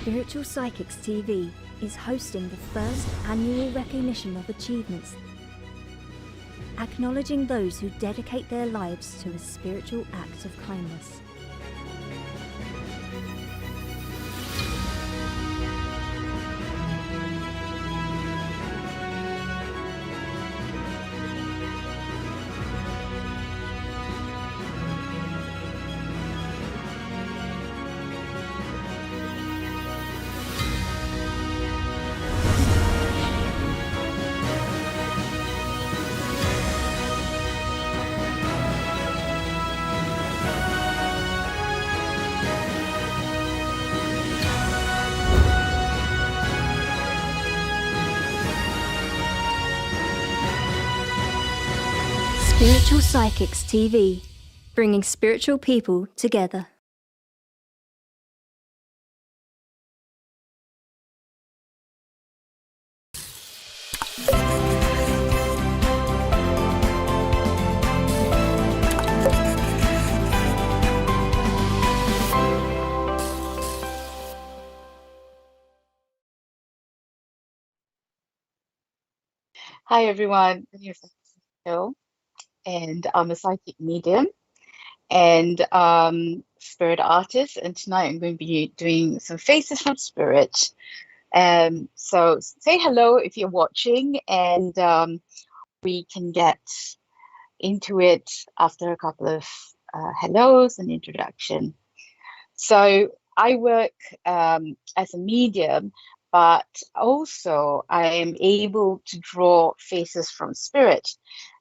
Spiritual Psychics TV is hosting the first annual recognition of achievements, acknowledging those who dedicate their lives to a spiritual act of kindness. Spiritual Psychics TV, bringing spiritual people together. Hi everyone, my name is Hill, and I'm a psychic medium and spirit artist. And tonight I'm going to be doing some faces from spirit. So say hello if you're watching, and we can get into it after a couple of hellos and introduction. So I work as a medium, but also I am able to draw faces from spirit.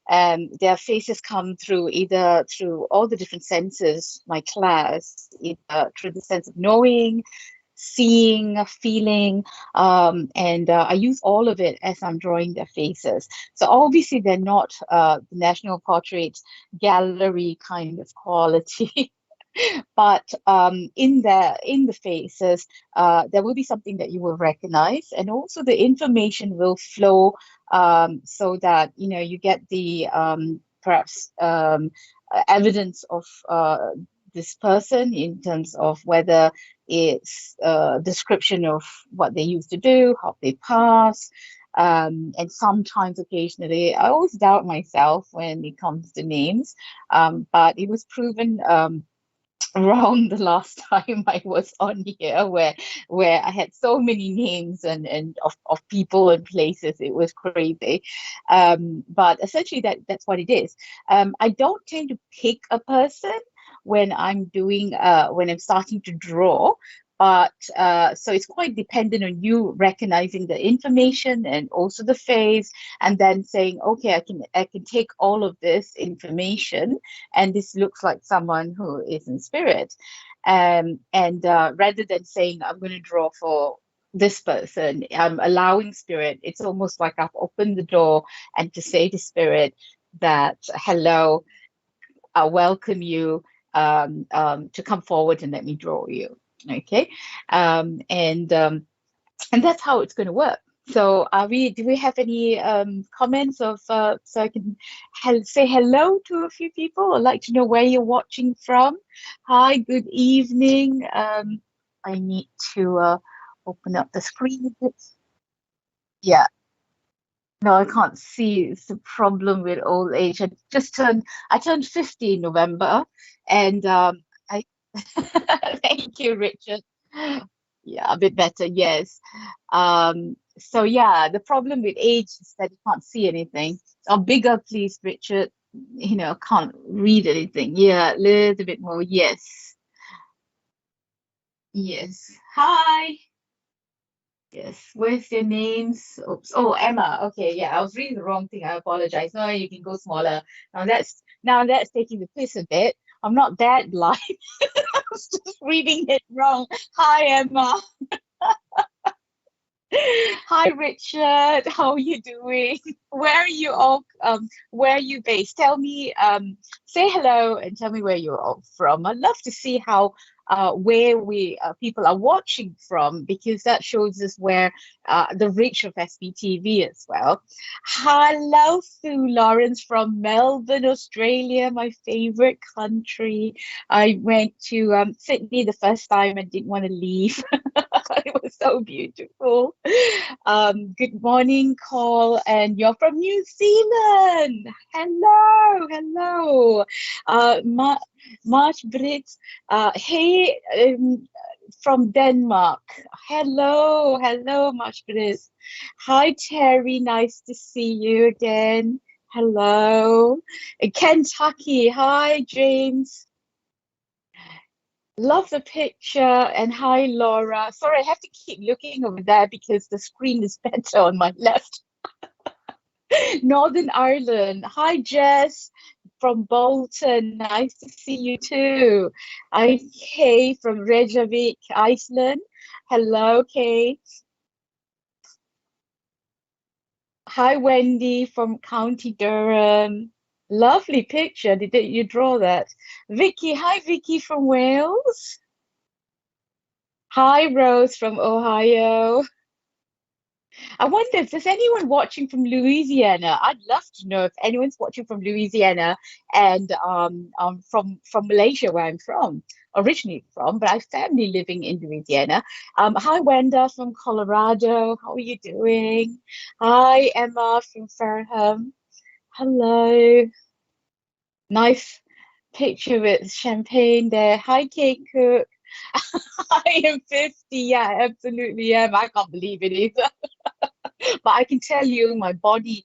Their faces come through either through all the different senses, my class, either through the sense of knowing, seeing, feeling, and I use all of it as I'm drawing their faces. So obviously they're not the National Portrait Gallery kind of quality. But in the faces, there will be something that you will recognize, and also the information will flow, so that you get the perhaps evidence of this person in terms of whether it's a description of what they used to do, how they pass. And sometimes, occasionally, I always doubt myself when it comes to names, but it was proven wrong the last time I was on here, where I had so many names and of people and places. It was crazy. But essentially that's what it is. I don't tend to pick a person when I'm starting to draw. But so it's quite dependent on you recognizing the information and also the face, and then saying, okay, I can take all of this information, and this looks like someone who is in spirit. And rather than saying I'm going to draw for this person, I'm allowing spirit. It's almost like I've opened the door and to say to spirit that, hello, I welcome you to come forward and let me draw you. Okay. And that's how it's going to work. So do we have any comments of so I can say hello to a few people? I'd like to know where you're watching from. Hi, good evening. I need to open up the screen a bit. Yeah. No, I can't see. It's the problem with old age. I turned 50 in November, and I thank you, Richard. Yeah, a bit better, yes. So yeah, the problem with age is that you can't see anything. Oh, bigger, please, Richard. Can't read anything. Yeah, a little bit more. Yes. Yes. Hi. Yes. Where's your names? Oops. Oh, Emma. Okay, yeah, I was reading the wrong thing. I apologize. No, you can go smaller. Now that's taking the piss a bit. I'm not that blind. I was just reading it wrong. Hi, Emma. Hi, Richard. How are you doing? Where are you all? Where are you based? Tell me. Say hello and tell me where you're all from. I'd love to see how where people are watching from, because that shows us where the reach of SBTV as well. Hello, Sue Lawrence from Melbourne, Australia, my favorite country. I went to Sydney the first time and didn't want to leave. It was so beautiful. Good morning, Call, and you're from New Zealand. Hello, hello. March Brit, hey, from Denmark. Hello, hello, March Brit. Hi, Terry. Nice to see you again. Hello. Kentucky. Hi, James. Love the picture. And hi, Laura. Sorry, I have to keep looking over there because the screen is better on my left. Northern Ireland. Hi, Jess from Bolton. Nice to see you too. I'm Kay from Reykjavik, Iceland. Hello, Kay. Hi, Wendy from County Durham. Lovely picture. Did you draw that? Vicky. Hi, Vicky from Wales. Hi, Rose from Ohio. I wonder if there's anyone watching from Louisiana. I'd love to know if anyone's watching from Louisiana and from Malaysia, where I'm from, originally from, but I have family living in Louisiana. Hi, Wenda from Colorado. How are you doing? Hi, Emma from Fareham. Hello. Nice picture with champagne there. Hi, Kate Cook. I am 50. Yeah, I absolutely am. I can't believe it either. But I can tell you my body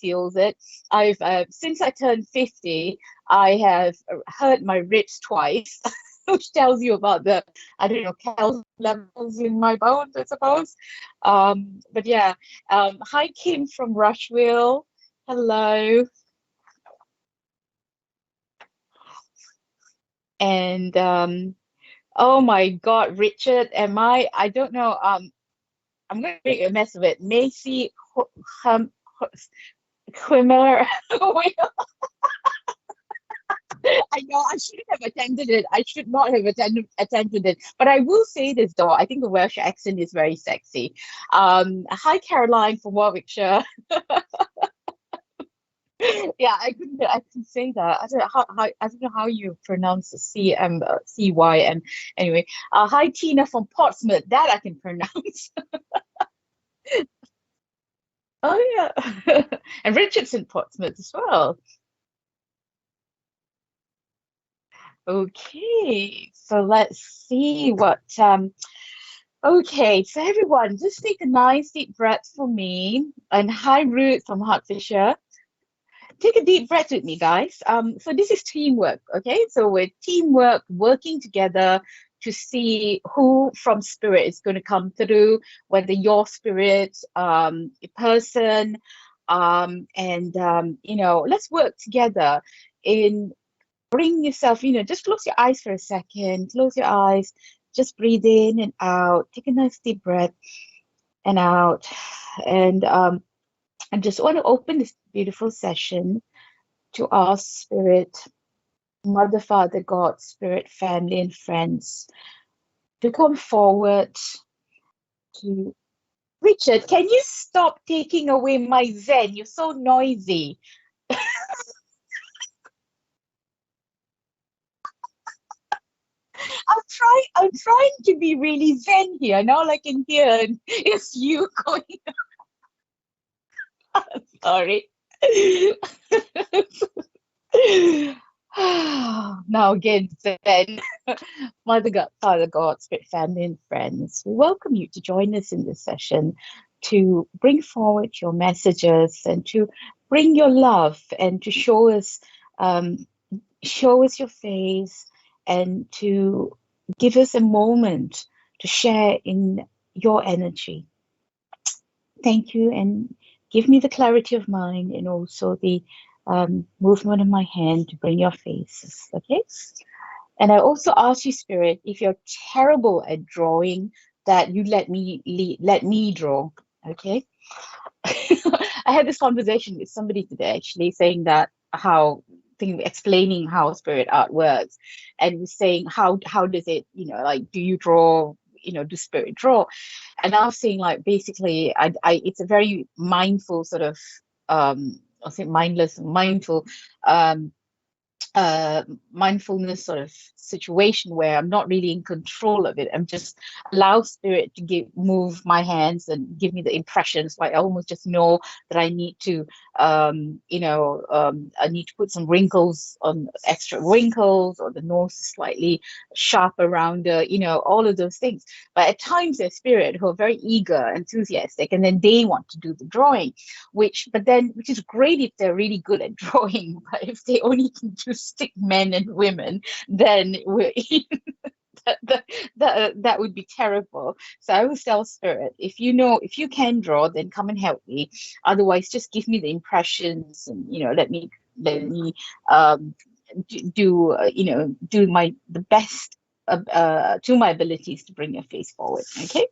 feels it. I've since I turned 50, I have hurt my ribs twice, which tells you about the, I don't know, calcium levels in my bones, I suppose. But yeah, hi Kim from Rushville. Hello. And oh my God, Richard, I don't know, I'm going to make a mess of it. Macy Quimmer. I know I shouldn't have attended it. I should not have attended it. But I will say this though. I think the Welsh accent is very sexy. Hi Caroline from Warwickshire. Yeah, I can say that. I don't know I don't know how you pronounce the CYM. Anyway, hi Tina from Portsmouth. That I can pronounce. Oh yeah. And Richardson Portsmouth as well. Okay, so let's see what okay, so everyone just take a nice deep breath for me. And hi Ruth from Hertfordshire. Take a deep breath with me, guys. So this is teamwork, okay? So we're teamwork, working together to see who from spirit is going to come through, whether your spirit, a person, and you know, let's work together in bring yourself, you know, just close your eyes for a second, close your eyes, just breathe in and out, take a nice deep breath and out. And I just want to open this beautiful session to ask Spirit, Mother, Father, God, Spirit, family, and friends to come forward to Richard. Can you stop taking away my Zen? You're so noisy. I'm trying to be really zen here. Now all I can hear is you going. Sorry. Now again, Zen. Mother God, Father God, Spirit, family, and friends, we welcome you to join us in this session to bring forward your messages and to bring your love and to show us your face and to give us a moment to share in your energy. Thank you, and give me the clarity of mind and also the movement of my hand to bring your faces. Okay. And I also ask you, Spirit, if you're terrible at drawing, that you let me draw. Okay. I had this conversation with somebody today, actually, saying that explaining how spirit art works, and was saying how does it, you know, like, do you draw, you know, do spirit draw? And I was saying, like, basically, I it's a very mindful sort of I'll say mindful mindfulness sort of situation where I'm not really in control of it. I'm just allow spirit to move my hands and give me the impressions. Like I almost just know that I need to, I need to put some wrinkles on, extra wrinkles, or the nose is slightly sharp around, all of those things. But at times there's spirit who are very eager, enthusiastic, and then they want to do the drawing, which is great if they're really good at drawing. But if they only can do stick men and women, then that would be terrible. So I always tell spirit, if you can draw, then come and help me. Otherwise, just give me the impressions, and let me do the best to my abilities to bring your face forward. Okay.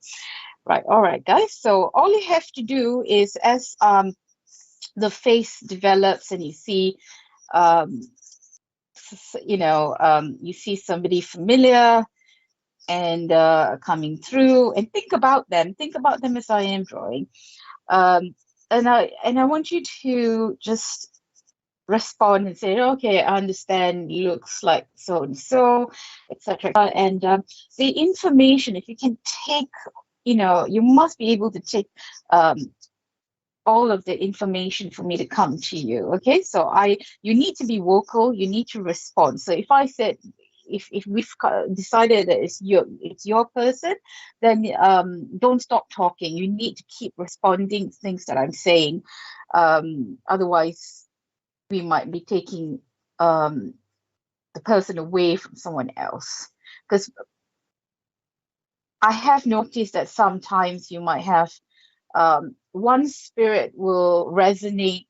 Right. All right, guys. So all you have to do is, as the face develops and you see, you see somebody familiar and coming through, and think about them. Think about them as I am drawing. And I want you to just respond and say, okay, I understand, looks like so and so, etc. And the information, if you can take, you must be able to take all of the information for me to come to you. Okay, so you need to be vocal, you need to respond. So if I said, if we've decided that it's your person, then don't stop talking. You need to keep responding to things that I'm saying. Otherwise we might be taking the person away from someone else. Because I have noticed that sometimes you might have one spirit will resonate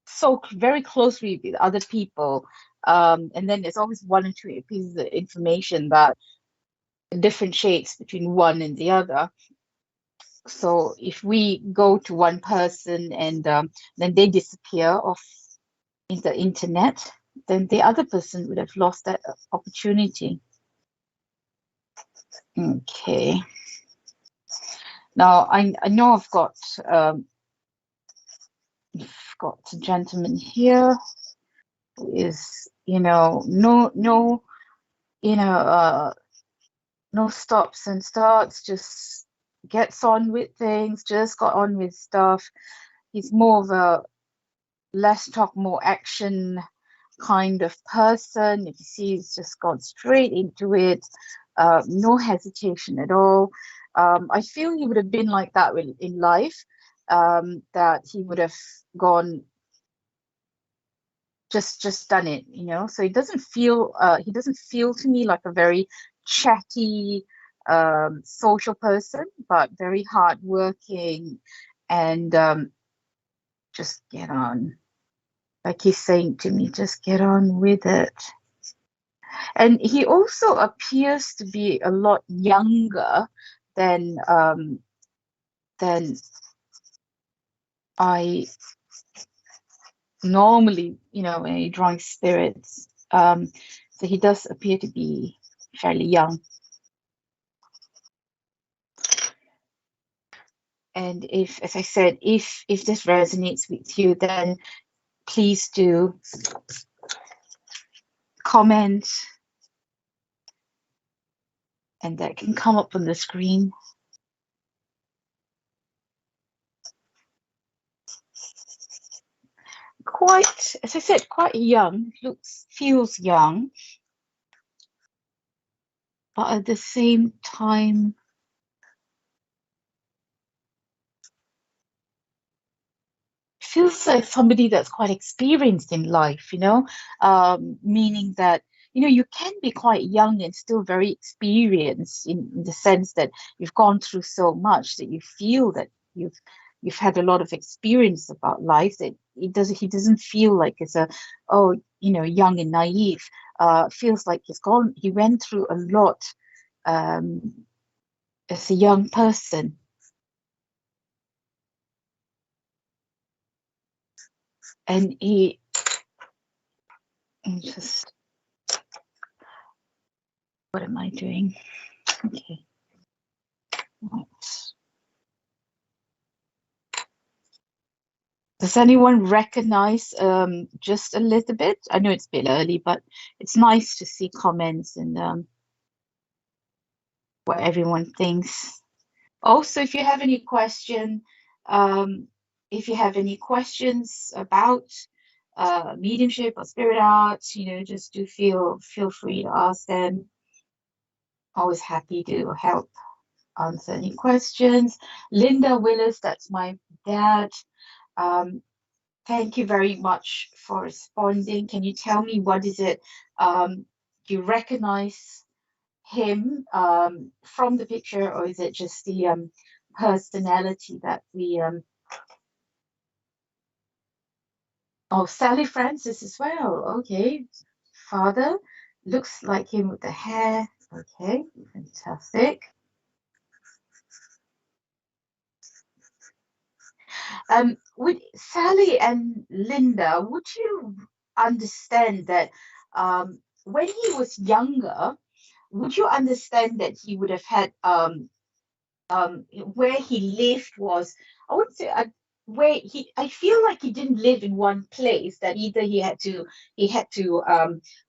so very closely with other people, and then there's always one or two pieces of information that differentiates between one and the other. So if we go to one person and then they disappear off in the internet, then the other person would have lost that opportunity. Okay. Now I know I've got a gentleman here who is, no stops and starts, just gets on with things, just got on with stuff. He's more of a less talk, more action kind of person. If you see, he's just gone straight into it, no hesitation at all. I feel he would have been like that in life, that he would have gone, just done it, so he doesn't feel to me like a very chatty social person, but very hardworking, and just get on, like he's saying to me, just get on with it. And he also appears to be a lot younger than I normally, when you're drawing spirits. So he does appear to be fairly young. And as I said, if this resonates with you, then please do comment, and that can come up on the screen. Quite, as I said, quite young, feels young, but at the same time, feels like somebody that's quite experienced in life, meaning that, you can be quite young and still very experienced in the sense that you've gone through so much that you feel that you've had a lot of experience about life, that he doesn't feel like it's young and naive. Feels like he went through a lot as a young person. And what am I doing? Okay. Right. Does anyone recognize just a little bit? I know it's a bit early, but it's nice to see comments and what everyone thinks. Also, if you have any um, questions about mediumship or spirit arts, just do feel free to ask them. Always happy to help answer any questions. Linda Willis, that's my dad. Thank you very much for responding. Can you tell me what is it? Do you recognize him from the picture, or is it just the personality that we oh, Sally Francis as well. Okay. Father looks like him with the hair. Okay, fantastic. Would Sally and Linda, would you understand that when he was younger, would you understand that he would have had where he lived was, I would say, where I feel like he didn't live in one place, that either he had to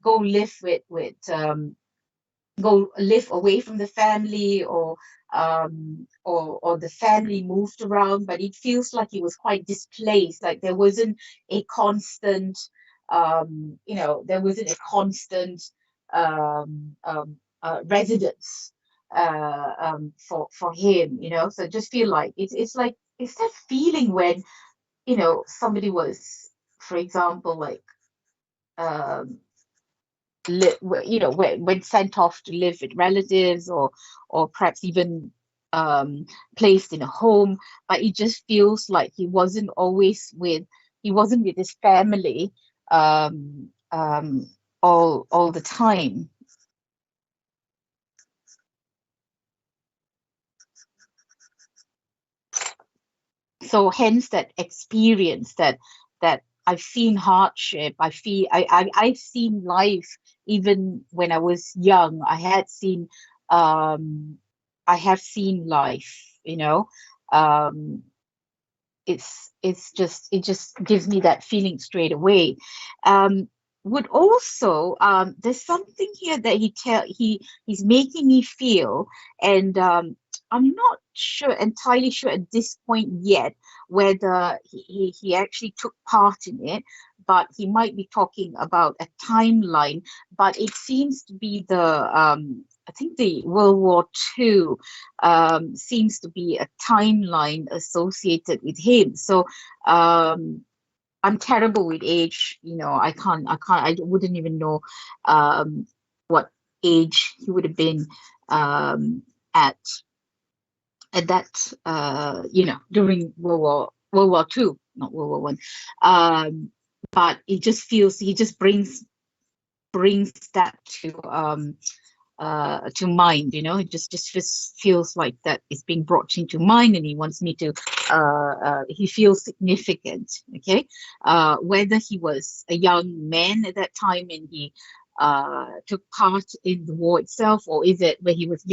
go live with go live away from the family, or the family moved around, but it feels like he was quite displaced, like there wasn't a constant there wasn't a constant residence for him, so just feel like it's like it's that feeling when somebody was, for example, like um when sent off to live with relatives, or perhaps even placed in a home, but it just feels like he wasn't with his family all the time. So hence that experience that I've seen hardship. I've seen life even when I was young. I have seen life, Um, it just gives me that feeling straight away. Um, would also there's something here that he's making me feel, and I'm not entirely sure at this point yet whether he actually took part in it, but he might be talking about a timeline. But it seems to be I think the World War II seems to be a timeline associated with him. So I'm terrible with age. I wouldn't even know what age he would have been um, at that during World War II, not World War One. But it just feels he just brings that to mind. It just feels like that is being brought into mind, and he wants me to he feels significant. Okay, whether he was a young man at that time and he took part in the war itself, or is it where he was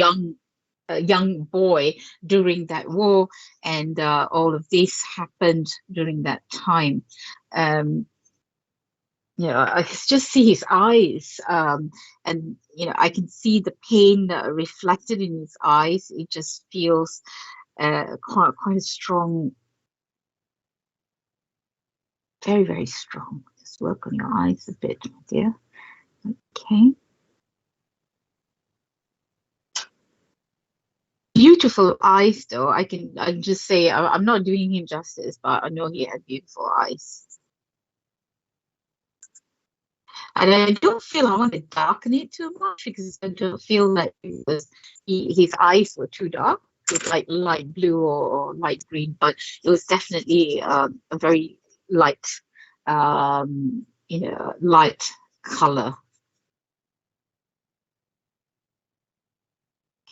a young boy during that war, and all of this happened during that time. I just see his eyes, and I can see the pain reflected in his eyes. It just feels quite a strong, very, very strong. Just work on your eyes a bit, my dear. Okay. Beautiful eyes, though. I can just say I'm not doing him justice, but I know he had beautiful eyes. And I don't feel I want to darken it too much, because I don't feel like his eyes were too dark, with like light blue or light green, but it was definitely a very light, light color.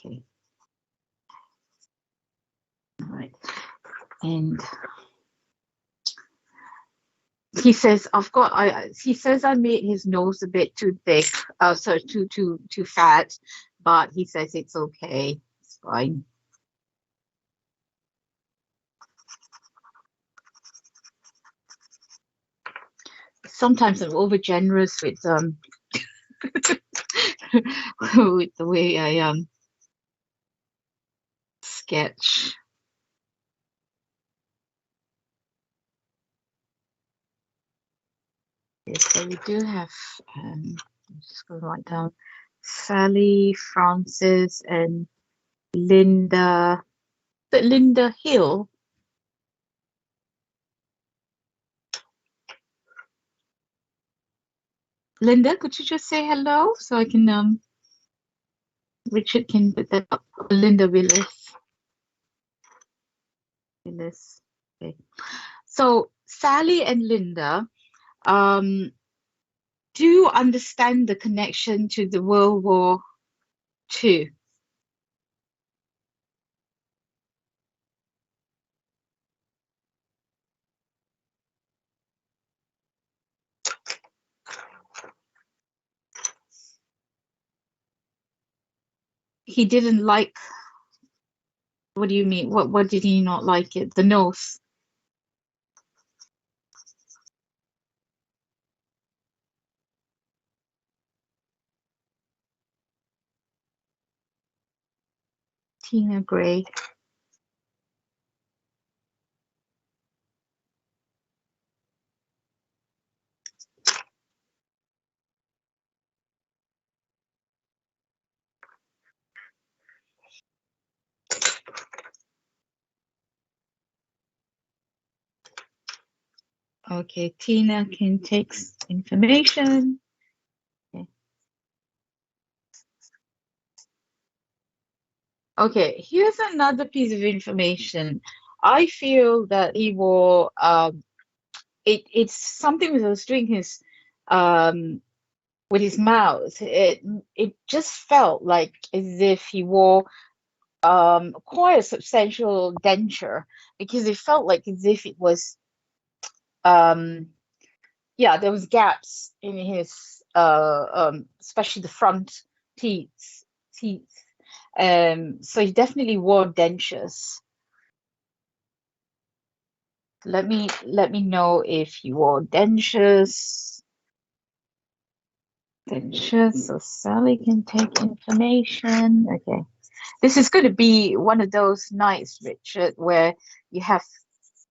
Okay. All right. And he says, he says I made his nose a bit too thick, so too fat, but he says it's okay, it's fine. sometimes I'm over generous with with the way I sketch. Okay, so we do have I'm just gonna write down Sally, Francis, and Linda. But Linda Hill. Linda, could you just say hello so I can Richard can put that up. Linda Willis. Willis. Okay. So Sally and Linda do understand the connection to the World War II. He didn't like, what do you mean? What did he not like it? The nose. Tina Gray. Okay, Tina can take information. Okay. Okay, here's another piece of information. I feel that he wore it's something that was doing his um with his mouth. It just felt like as if he wore quite a substantial denture because it felt like as if it was um yeah, there was gaps in his especially the front teeth. So he definitely wore dentures. Let me know if you wore dentures. Dentures, so Sally can take information. Okay. This is going to be one of those nights, Richard, where you have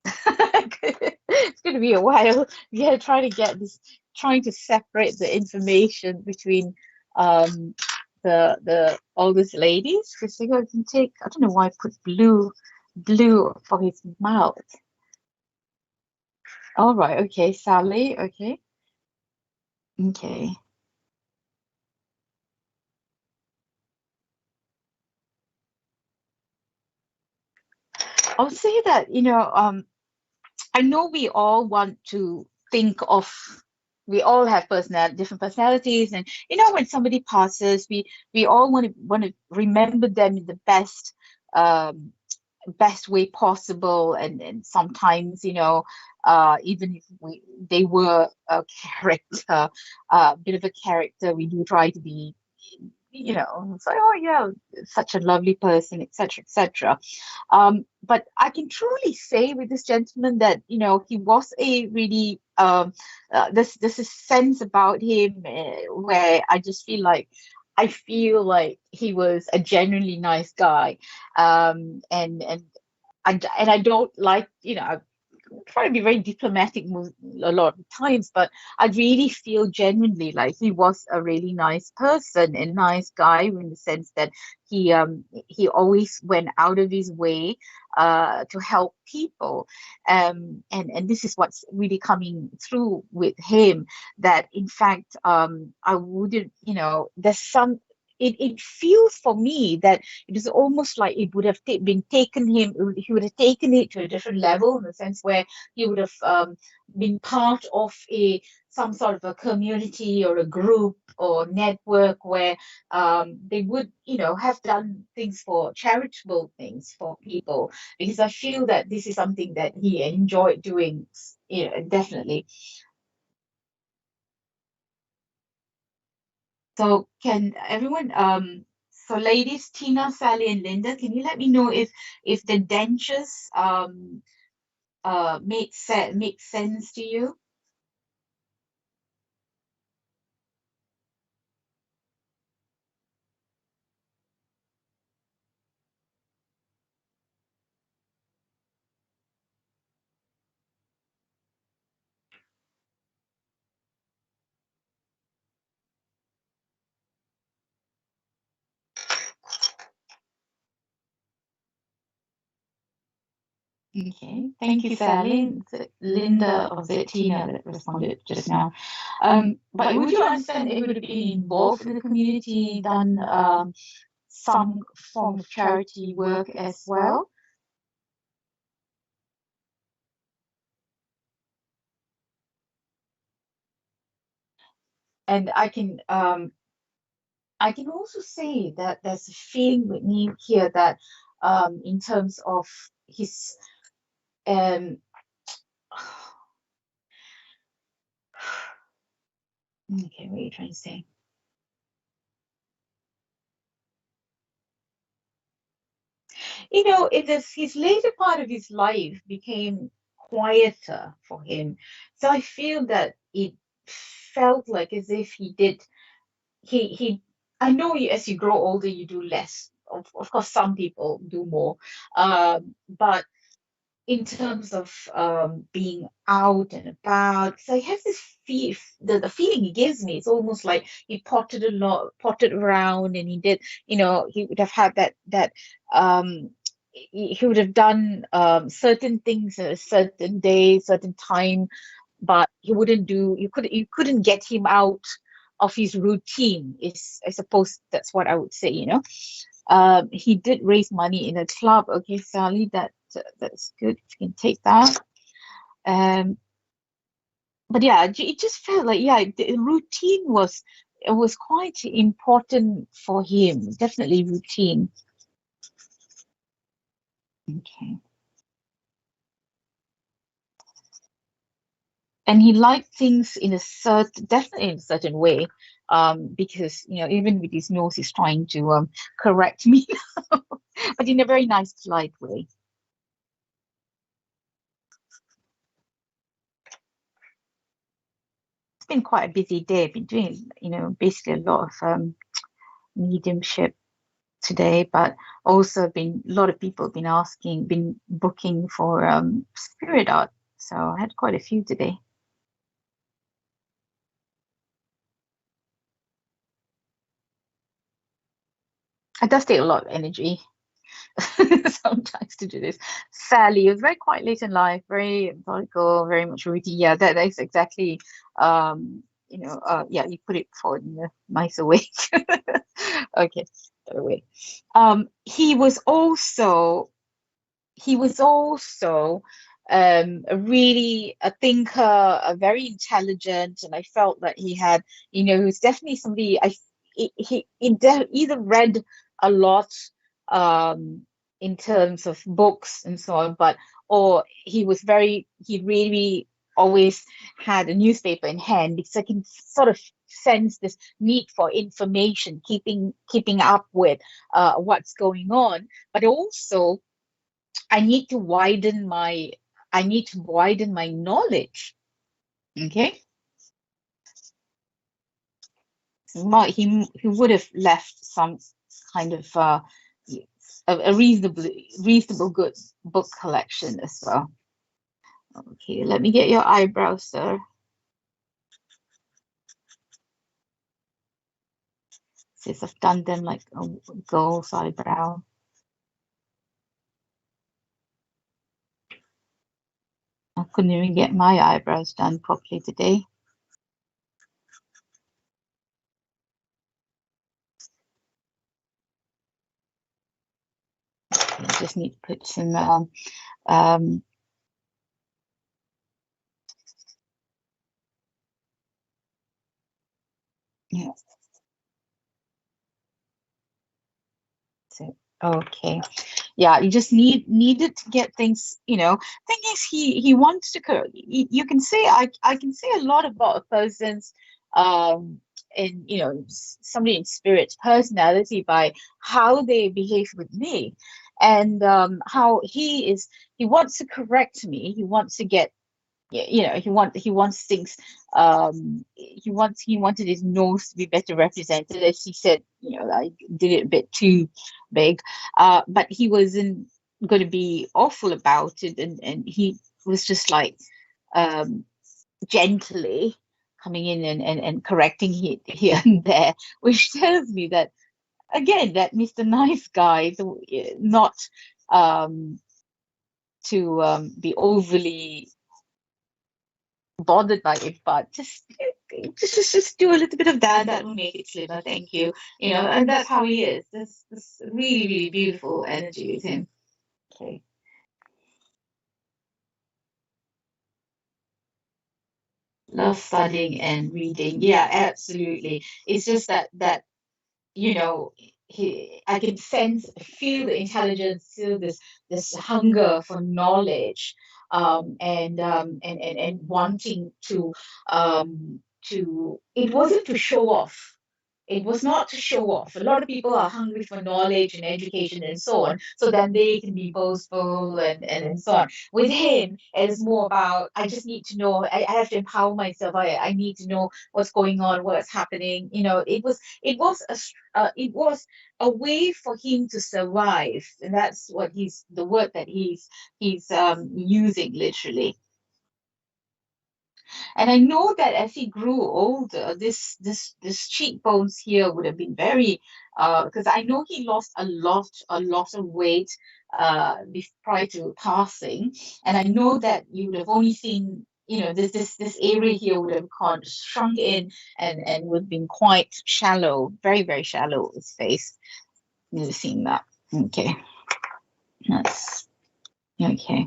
it's going to be a while. Yeah, trying to separate the information between the oldest ladies because they can take. I don't know why I put blue for his mouth. All right, okay, Sally, okay, okay. I'll say that I know we all want to think of, we all have different personalities, and when somebody passes, we all want to remember them in the um, best way possible, and sometimes even if they were a character, a bit of a character, we do try to be it's like, oh yeah, such a lovely person, etc., etc. But I can truly say with this gentleman that he was a really this is sense about him where I feel like he was a genuinely nice guy, and I don't like try to be very diplomatic a lot of times, but I really feel genuinely like he was a really nice person and nice guy in the sense that he always went out of his way to help people, and this is what's really coming through with him, that in fact I wouldn't there's some it feels for me that it is almost like it would have been taken him, he would have taken it to a different level in the sense where he would have been part of some sort of a community or a group or network where they would have done things for charitable things for people, because I feel that this is something that he enjoyed doing, definitely. So can everyone so ladies, Tina, Sally, and Linda, can you let me know if the dentures make sense to you? Okay, thank you, Sally. Linda, or is it Tina that responded just now? But would you understand if it would have been involved in the community, done some form of charity work as well? And I can also say that there's a feeling with me here that in terms of his um okay, what are you trying to say? You know, it is his later part of his life became quieter for him. So I feel that it felt like as if he did he I know you, as you grow older you do less. Of course some people do more. But in terms of being out and about. So I have this the feeling he gives me. It's almost like he potted a lot, potted around, and he did. You know, he would have had that. He would have done certain things at a certain day, certain time, but he wouldn't do. You couldn't get him out of his routine. Is I suppose that's what I would say. You know, he did raise money in a club. Okay, Sally, that's good. You can take that. Um, but yeah, it just felt like yeah, the routine was it was quite important for him. Definitely routine. Okay, and he liked things in a definitely in a certain way. Because you know, even with his nose, he's trying to correct me, but in a very nice, polite way. It's been quite a busy day. I've been doing, you know, basically a lot of mediumship today, but also been a lot of people been asking, been booking for spirit art. So I had quite a few today. It does take a lot of energy sometimes to do this. Sally was very quiet late in life, very methodical, very much routine. Yeah, that's exactly yeah, you put it forward in a nicer way. Okay, better way. He was also a really a thinker, a very intelligent, and I felt that he had, you know, he was definitely somebody either read a lot um, in terms of books and so on, but or he really always had a newspaper in hand because I can sort of sense this need for information, keeping up with what's going on, but also I need to widen my I need to widen my knowledge. Okay. He would have left some kind of a reasonable good book collection as well. Okay, let me get your eyebrows, sir. Since I've done them like a girl's eyebrow. I couldn't even get my eyebrows done properly today. I just need to put some um yeah. So, okay. Yeah, you just needed to get things, you know. Thing is, he wants to you can say I can say a lot about a person's um in you know somebody in spirit's personality by how they behave with me, and how he wants to correct me, he wants to get you know he wants things he wanted his nose to be better represented, as he said, you know, I did it a bit too big, but he wasn't going to be awful about it, and he was just like um gently coming in and correcting here and there, which tells me that again that Mr. Nice Guy not um be overly bothered by it, but just do a little bit of that. That will make it slimmer. Thank you. And that's how he is. This really, really beautiful energy with him. Okay. Love studying and reading. Yeah, absolutely. It's just that you know I can feel the intelligence, feel this hunger for knowledge, and wanting to it wasn't to show off. It was not to show off. A lot of people are hungry for knowledge and education and so on, so then they can be boastful and so on. With him, it is more about I just need to know. I have to empower myself. I need to know what's going on, what's happening. It was a way for him to survive, and that's what the word that he's using literally. And I know that as he grew older, this cheekbones here would have been very, because I know he lost a lot of weight prior to passing, and I know that you would have only seen, this area here would have gone shrunk in and would have been quite shallow, very, very shallow, his face. You've seen that. Okay. That's okay.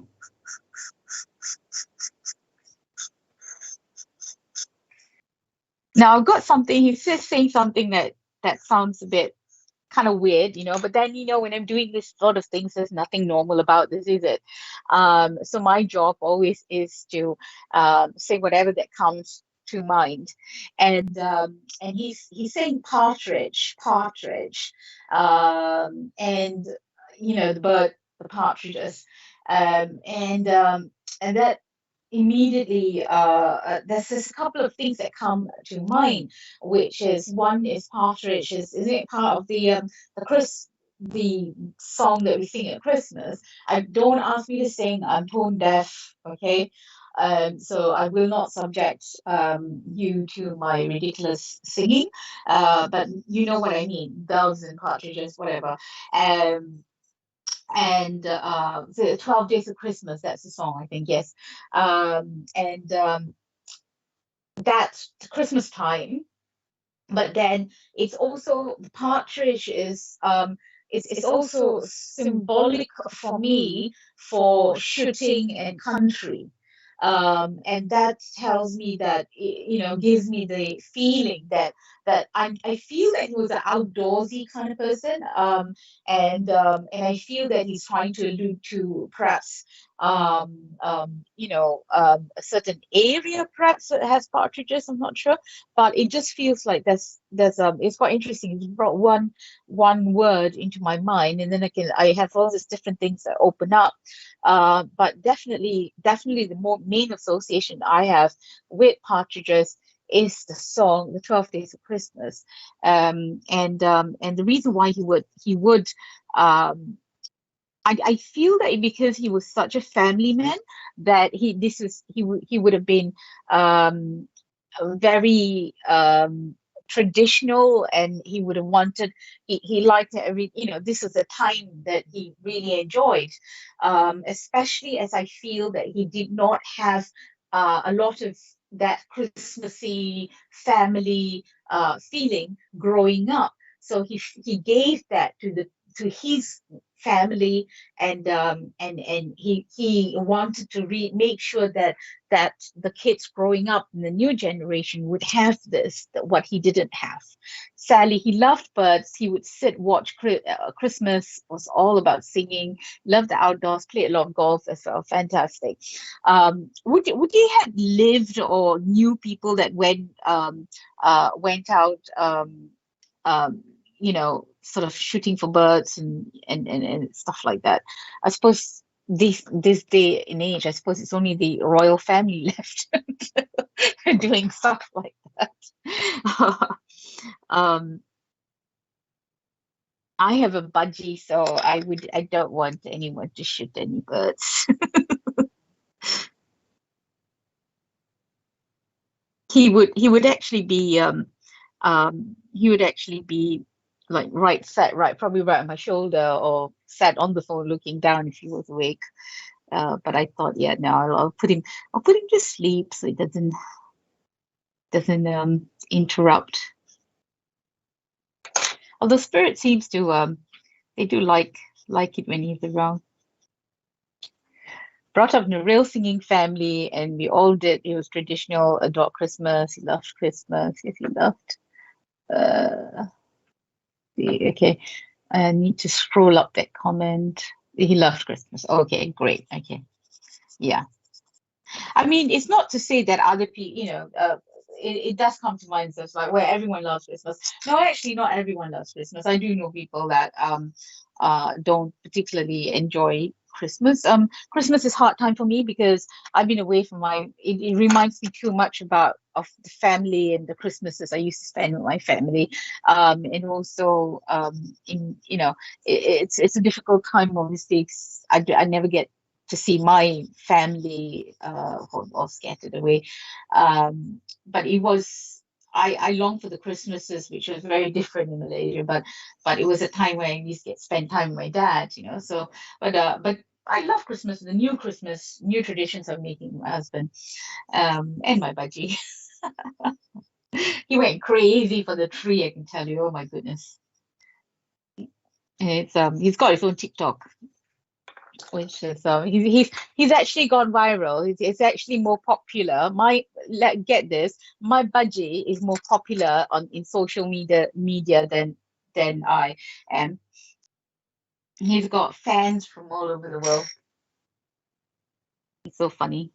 Now I've got something. He's just saying something that sounds a bit kind of weird, but then when I'm doing this sort of things, there's nothing normal about this, is it? So my job always is to say whatever that comes to mind. And he's saying partridge, and the bird, the partridges, and that immediately there's a couple of things that come to mind, which is one is partridge isn't it part of the song that we sing at Christmas? I don't ask me to sing, I'm tone deaf, okay? So I will not subject you to my ridiculous singing, but you know what I mean, doves and partridges, whatever. And the 12 Days of Christmas, that's the song, I think, yes. And That's Christmas time, but then it's also partridge is it's also symbolic for me for shooting and country, and that tells me that gives me the feeling that I feel that he was an outdoorsy kind of person, and I feel that he's trying to allude to perhaps a certain area perhaps that has partridges. I'm not sure, but it just feels like there's it's quite interesting. You brought one word into my mind, and then I have all these different things that open up. But definitely the main association I have with partridges is the song "The 12 Days of Christmas," and the reason why he would I feel that because he was such a family man, that he would have been very traditional, and he would have wanted he liked this was a time that he really enjoyed, especially as I feel that he did not have a lot of that Christmassy family feeling growing up. So he gave that to his family, and he wanted to make sure that the kids growing up in the new generation would have what he didn't have. Sadly, he loved birds. He would sit, watch Christmas, was all about singing, loved the outdoors, played a lot of golf as well. Fantastic. Would you have lived or knew people that went out, sort of shooting for birds and stuff like that? I suppose this day and age, I suppose it's only the royal family left doing stuff like that. um, I have a budgie, so I don't want anyone to shoot any birds. He would actually be he would actually be like sat right, probably right on my shoulder, or sat on the phone looking down if he was awake. But I thought, yeah, no, I'll put him to sleep so it doesn't interrupt. Although Spirit seems to they do like it when he's around. Brought up in a real singing family, and we all did. It was traditional, adult Christmas. He loved Christmas. Yes, he loved. Okay, I need to scroll up that comment. He loved Christmas. Okay, great. Okay, yeah. I mean, it's not to say that other people, it does come to mind as like where everyone loves Christmas. No, actually, not everyone loves Christmas. I do know people that don't particularly enjoy Christmas. Christmas is hard time for me because I've been away from it reminds me too much of the family and the Christmases I used to spend with my family. And also it's a difficult time obviously. I never get to see my family all scattered away. But it was I long for the Christmases, which was very different in Malaysia, but it was a time where I used to spend time with my dad, So, but I love Christmas, the new Christmas, new traditions I'm making with my husband, and my budgie. He went crazy for the tree, I can tell you. Oh my goodness. And he's got his own TikTok, which is he's actually gone viral. It's actually more popular. Get this, my budgie is more popular in social media than I am. He's got fans from all over the world. It's so funny.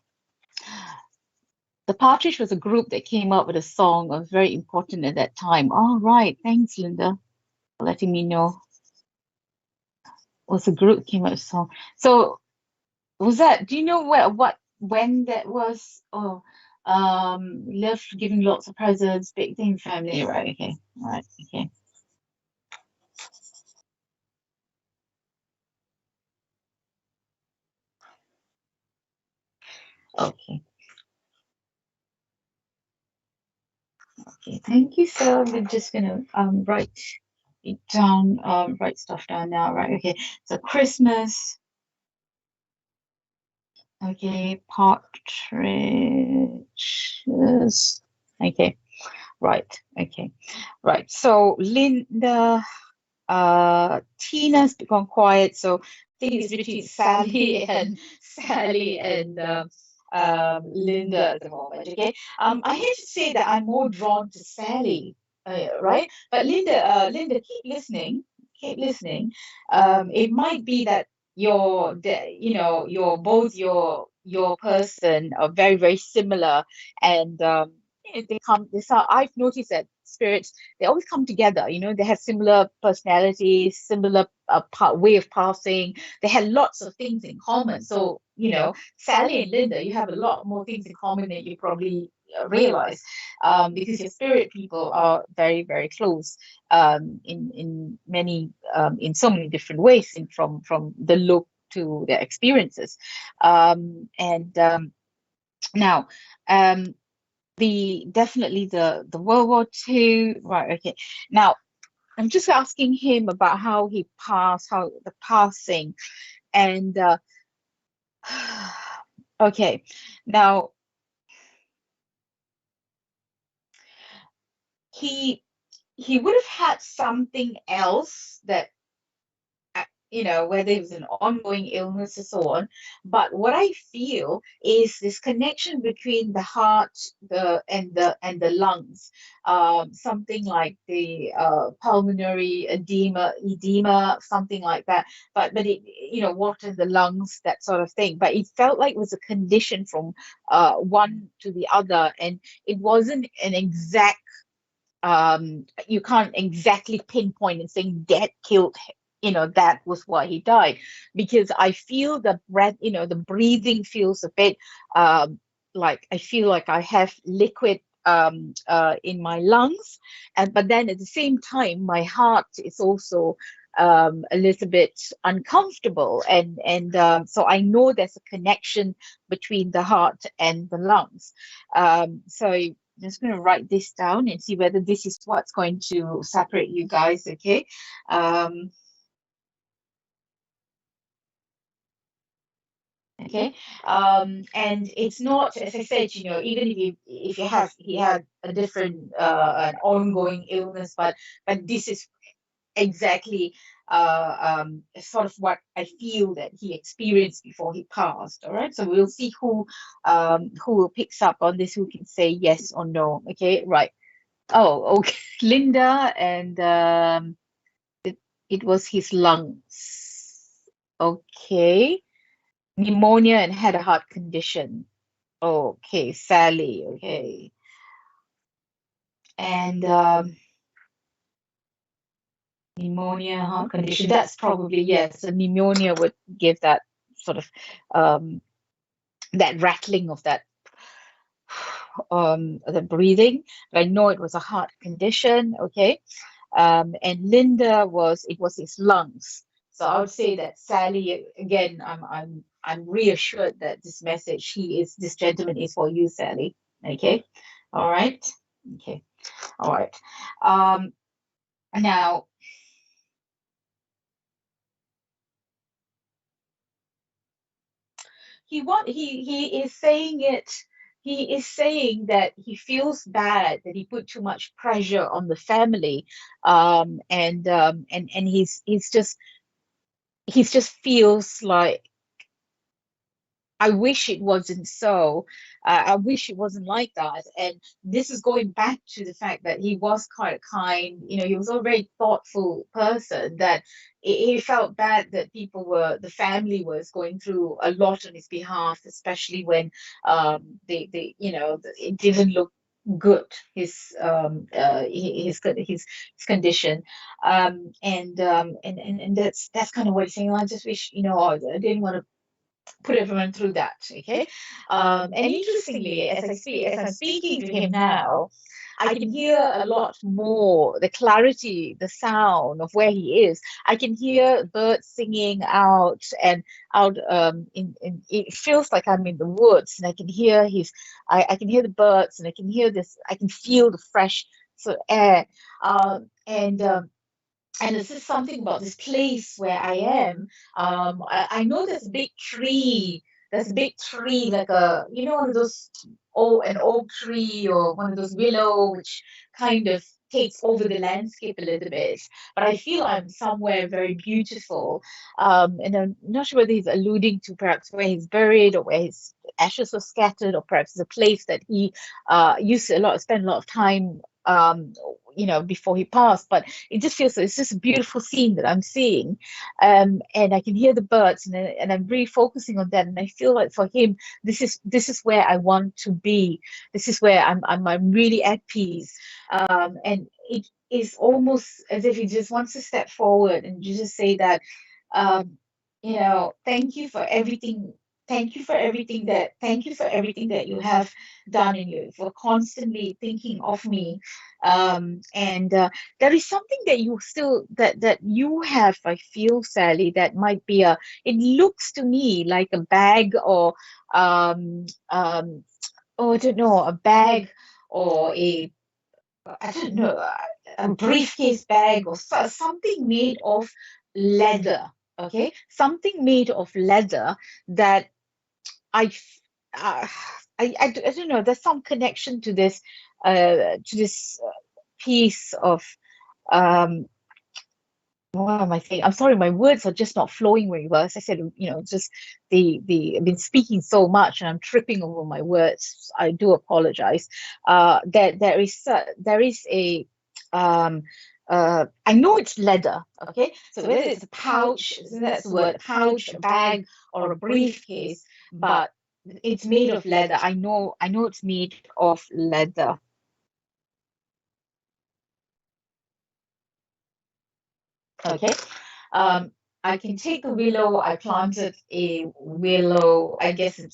The Partridge was a group that came up with a song that was very important at that time. All right, thanks, Linda, for letting me know. Was a group came up with a song. So was that? Do you know when that was? Oh, love giving lots of presents, big thing family. Right. Okay. All right. Okay. Okay. Okay. Thank you, sir. We're just gonna write it down. Write stuff down now. Right. Okay. So Christmas. Okay. Partridges. Okay. Right. Okay. Right. So Linda. Tina's gone quiet, so I think it's between Sally and Linda at the moment. Okay. I hate to say that I'm more drawn to Sally, right? But Linda, keep listening. Keep listening. It might be that your both your person are very very similar, and they come. I've noticed that spirits they always come together. They have similar personalities, similar way of passing. They had lots of things in common. So, Sally and Linda, you have a lot more things in common than you probably realize, because your spirit people are very, very close, in so many different ways, from the look to their experiences. And now, definitely the World War II, right? Okay. Now, I'm just asking him about how he passed, how the passing, and okay. Now he he would have had something else that whether it was an ongoing illness or so on. But what I feel is this connection between the heart, the lungs, something like the pulmonary edema, something like that. But it, water in the lungs, that sort of thing. But it felt like it was a condition from one to the other, and it wasn't an exact you can't exactly pinpoint and saying that killed that was why he died, because I feel the breath, the breathing feels a bit like I feel like I have liquid in my lungs, but then at the same time my heart is also a little bit uncomfortable, and so I know there's a connection between the heart and the lungs. So just going to write this down and see whether this is what's going to separate you guys. Okay. Okay. And it's not, as I said, even if you have he had a different an ongoing illness, but this is exactly sort of what I feel that he experienced before he passed. All right. So we'll see who picks up on this, who can say yes or no. Okay, right. Oh, okay. Linda, and it was his lungs. Okay. Pneumonia and had a heart condition. Okay, Sally. Okay. And pneumonia, heart condition. That's probably, yes. So pneumonia would give that sort of um, that rattling of that the breathing. But I know it was a heart condition. Okay. And Linda it was his lungs. So I would say that Sally, again, I'm reassured that this gentleman is for you, Sally. Okay. All right. Okay. All right. Now he is saying it. He is saying that he feels bad that he put too much pressure on the family, and he's just feels like, I wish it wasn't so. I wish it wasn't like that. And this is going back to the fact that he was quite kind. He was a very thoughtful person that he felt bad that the family was going through a lot on his behalf, especially when it didn't look good, his condition. And that's kind of what he's saying. "Oh, I just wish, I didn't want to put everyone through that." Okay. And interestingly, as I'm speaking to him now, I can hear a lot more the clarity, the sound of where he is. I can hear birds singing out it feels like I'm in the woods, and I can hear the birds, and I can feel the fresh sort of air. And this is something about this place where I am. I know there's a big tree. There's a big tree, like one of those an oak tree, or one of those willow, which kind of takes over the landscape a little bit. But I feel I'm somewhere very beautiful. And I'm not sure whether he's alluding to perhaps where he's buried, or where his ashes were scattered, or perhaps the place that he spent a lot of time before he passed. But it just feels like it's just a beautiful scene that I'm seeing, and I can hear the birds, and I'm really focusing on that, and I feel like for him, this is where I want to be. This is where I'm really at peace, and it is almost as if he just wants to step forward and just say that, um, thank you for everything. Thank you for everything that you have done, and you for constantly thinking of me. And there is something that you have, I feel, Sally, that might be it looks to me like a bag, or I don't know, a bag, or I don't know, a briefcase bag, or something made of leather. Okay, something made of leather that I, f- uh, I don't know. There's some connection to this piece of um. What am I saying? I'm sorry, my words are just not flowing very well. As I said, just the I've been speaking so much, and I'm tripping over my words. I do apologize. There is a I know it's leather. Okay, so whether it's a pouch, that's the word, pouch, a bag, or a briefcase, but it's made of leather. I know it's made of leather. Okay. Um, I can take the willow. I planted a willow. I guess you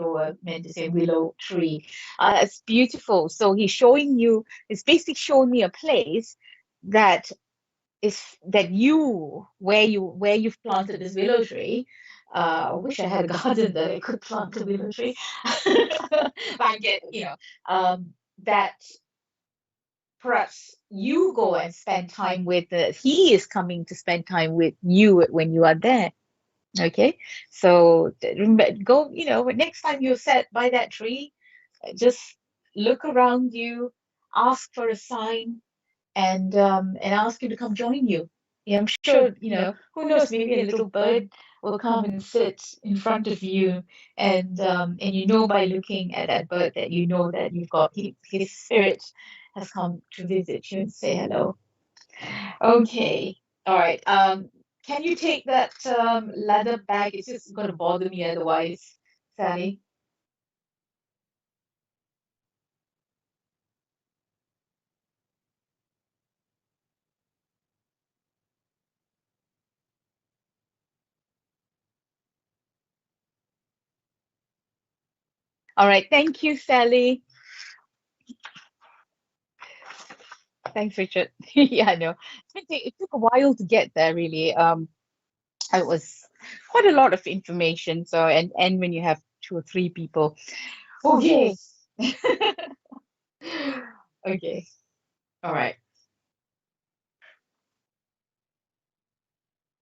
were meant to say willow tree. It's beautiful. So he's basically showing me a place that where you've planted this willow tree. I wish I had a garden that I could plant a willow tree. But I get, that perhaps you go and spend time with he is coming to spend time with you when you are there. Okay, so go, next time you're set by that tree, just look around you, ask for a sign, and ask you to come join you. Yeah, I'm sure, who knows, maybe a little bird will come and sit in front of you, and you know by looking at that bird that you know that you've got his spirit has come to visit you and say hello. Okay. All right. Can you take that leather bag? It's just going to bother me otherwise, Sally. All right. Thank you, Sally. Thanks, Richard. Yeah, I know. It took a while to get there, really. It was quite a lot of information. So, and when you have two or three people. Okay. Okay. All right.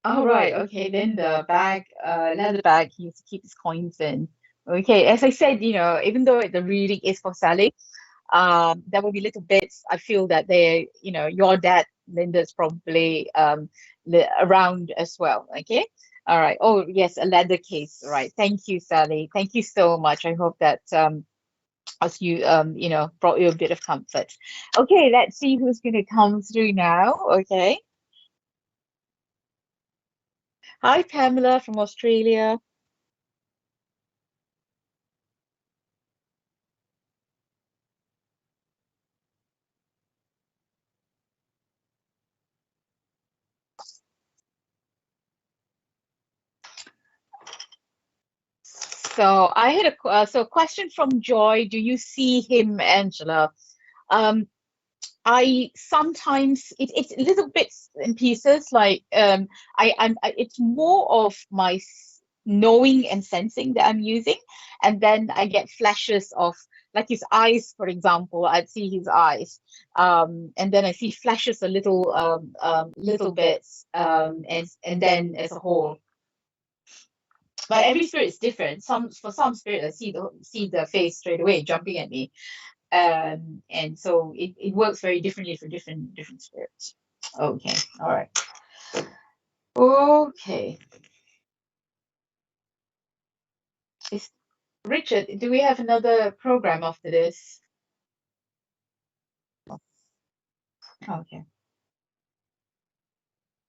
All right. Okay. Then the bag, leather bag, he used to keep his coins in. Okay. As I said, even though the reading is for Sally, there will be little bits. I feel that your dad, Linda's probably around as well. Okay. All right. Oh, yes, a leather case. All right. Thank you, Sally. Thank you so much. I hope that as you brought you a bit of comfort. Okay, let's see who's going to come through now. Okay. Hi, Pamela from Australia. So I had a question from Joy. Do you see him, Angela? Um, I sometimes it's little bits and pieces. Like it's more of my knowing and sensing that I'm using, and then I get flashes of like his eyes, for example. I'd see his eyes, and then I see flashes a little bits, and then as a whole. But every spirit is different. For some spirit, I see the face straight away jumping at me, and so it works very differently for different spirits. Okay, all right. Okay. Is Richard, do we have another program after this? Okay.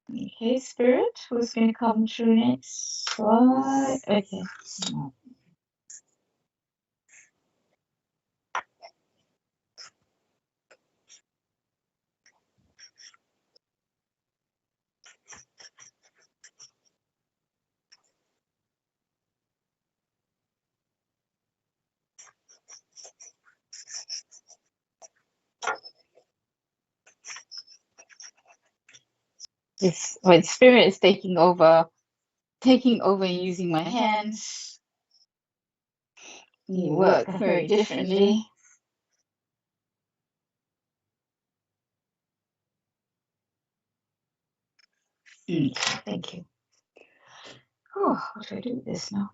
Okay, spirit, who's going to come through next? What? Okay. This when spirit is taking over and using my hands. You work very differently. Thank you. Oh, what do I do with this now?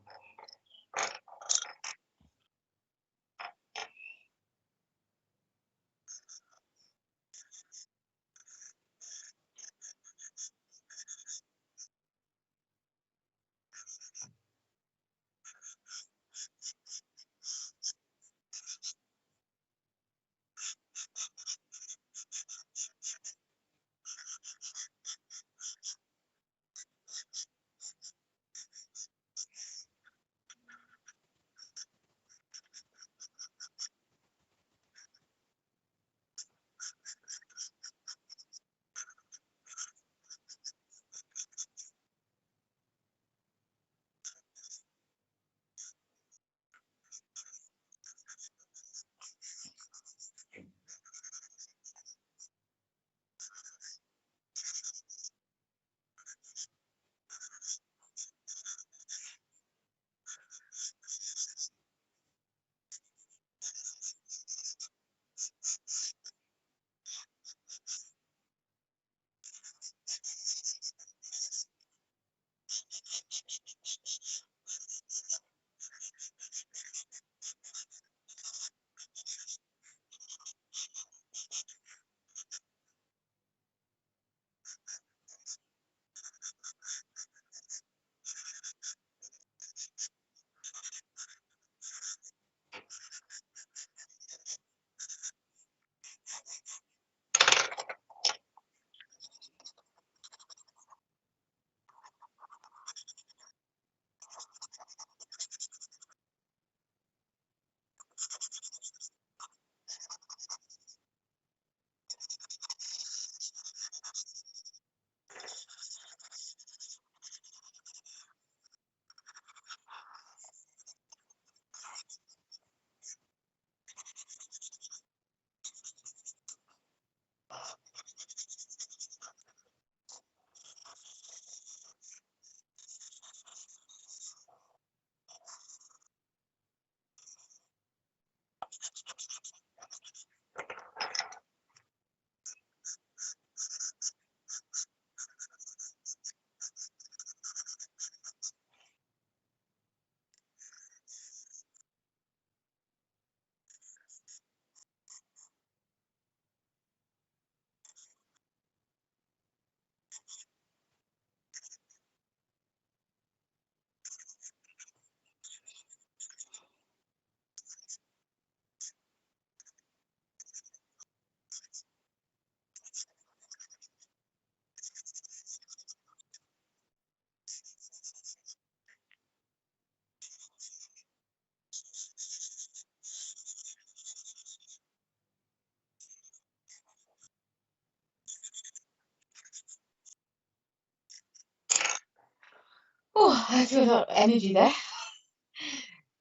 there's a lot of energy there.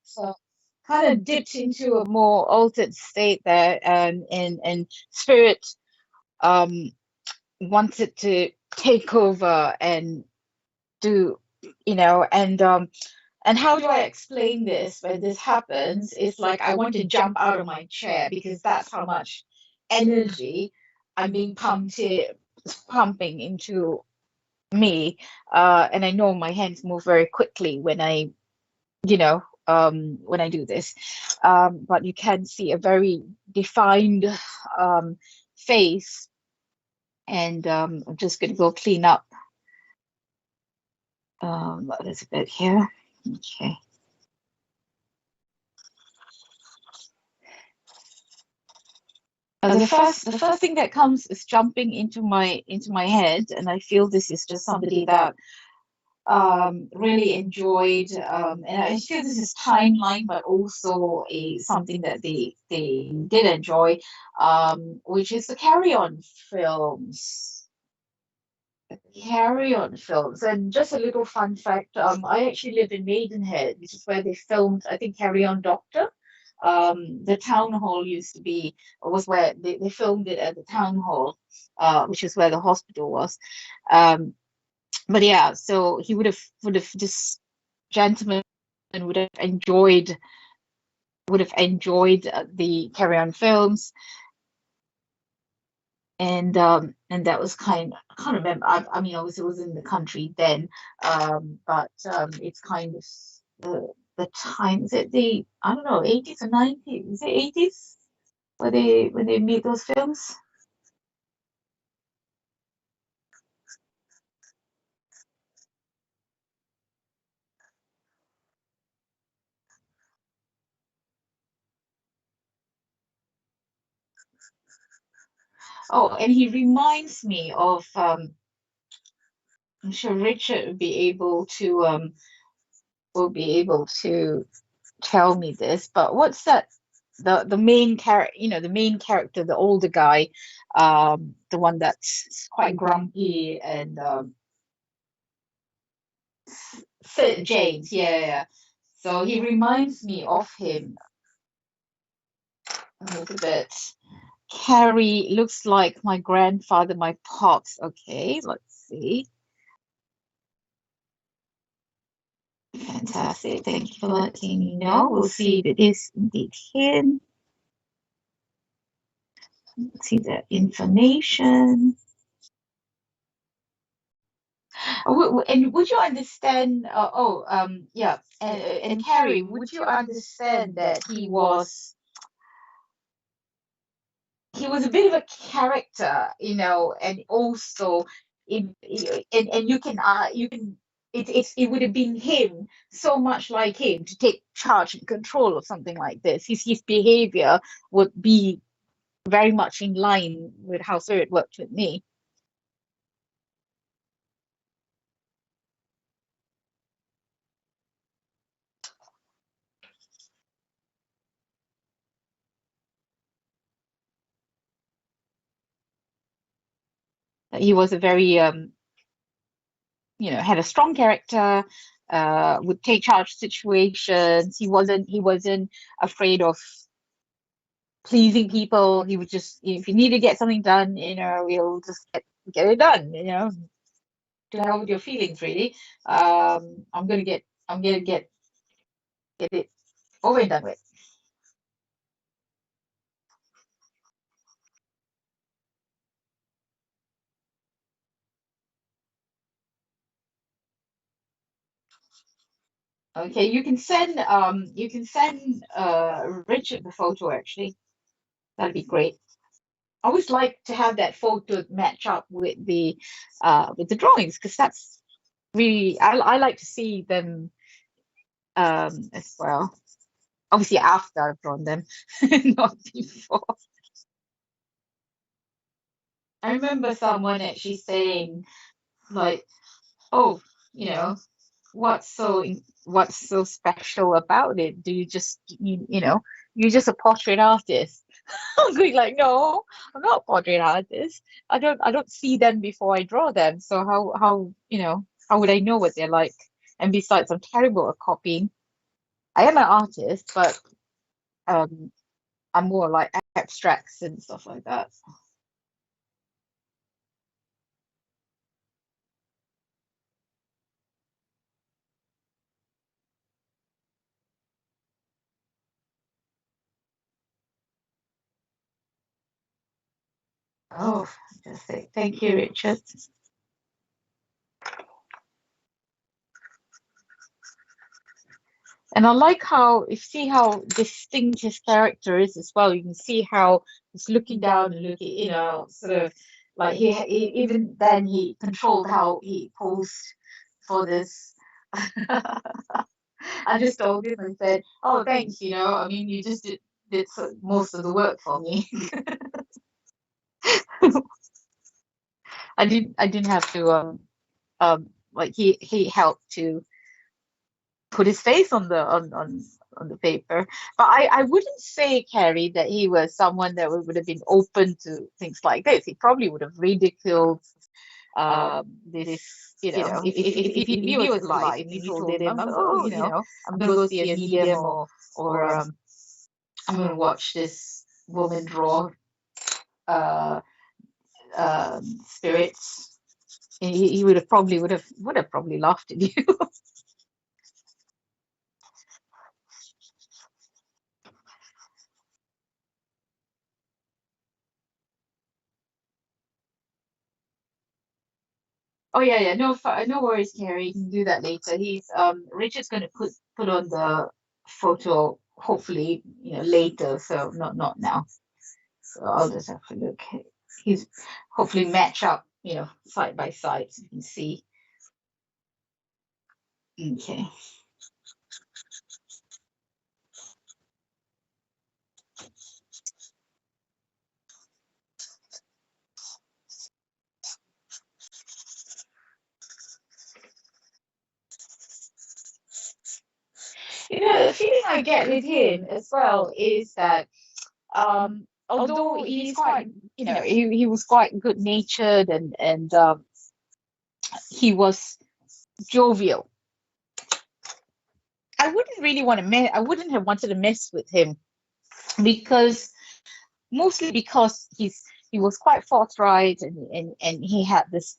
So kind of dipped into a more altered state there, and spirit um wanted to take over and do, and how do I explain this when this happens? It's like I want to jump out of my chair because that's how much energy I'm being pumping into me. And I know my hands move very quickly when I do this. But you can see a very defined face. And I'm just going to go clean up a little bit here. Okay. The first thing that comes is jumping into my head, and I feel this is just somebody that really enjoyed, and I feel this is timeline, but also something that they did enjoy, which is the Carry On films. Carry On films. And just a little fun fact, I actually live in Maidenhead, which is where they filmed, I think, Carry On Doctor. The town hall was where they filmed it at the town hall, which is where the hospital was. But yeah, so he would have this gentleman would have enjoyed the Carry On films. And that was I can't remember. I mean, obviously it was in the country then, but it's kind of the time. Is it the, I don't know, 80s or 90s? Is it 80s where they made those films? Oh, and he reminds me of I'm sure Richard will be able to tell me this, but what's that? The main character, the main character, the older guy, the one that's quite grumpy and Sid James, yeah, yeah, yeah. So he reminds me of him a little bit. Carrie looks like my grandfather, my pops. Okay, let's see. Fantastic. Thank you for letting me know. We'll see if it is indeed him. Let's see the information. And would you understand? Yeah. And Carrie, would you understand that he was a bit of a character, and also and you can it would have been him, so much like him, to take charge and control of something like this. His behavior would be very much in line with how Spirit worked with me. He was a very had a strong character, would take charge of situations. He wasn't afraid of pleasing people. He would just, if you need to get something done, he'll just get it done. To hell with your feelings, really. I'm gonna get it over and done with. Okay, you can send Richard the photo, actually. That'd be great. I always like to have that photo match up with the drawings, because that's really, I like to see them as well. Obviously after I've drawn them, not before. I remember someone actually saying, like, "Oh, you know, what's so special about it? Do you just you're just a portrait artist?" I was going like, "No, I'm not a portrait artist. I don't see them before I draw them. So how would I know what they're like? And besides, I'm terrible at copying. I am an artist, but um, I'm more like abstracts and stuff like that. Oh, fantastic. Thank you, Richard. And I like how you see how distinct his character is as well. You can see how he's looking down and looking, sort of like even then he controlled how he posed for this. I just told him and said, "Oh, thanks. I mean, you just did most of the work for me. I didn't have to like he helped to put his face on the paper. But I wouldn't say, Carrie, that he was someone that would have been open to things like this. He probably would have ridiculed this, if he was alive and we told him, I'm gonna go see a medium or I'm gonna watch this woman draw uh spirits. He would have probably laughed at you. Oh yeah, yeah. No, no worries, Carrie. You can do that later. He's Richard's going to put on the photo, hopefully, later. So not now. So I'll just have to look. He's hopefully match up, side by side, so you can see. Okay. The feeling I get with him as well is that although he's quite, he was quite good natured and he was jovial. I wouldn't have wanted to mess with him because mostly because he was quite forthright and he had this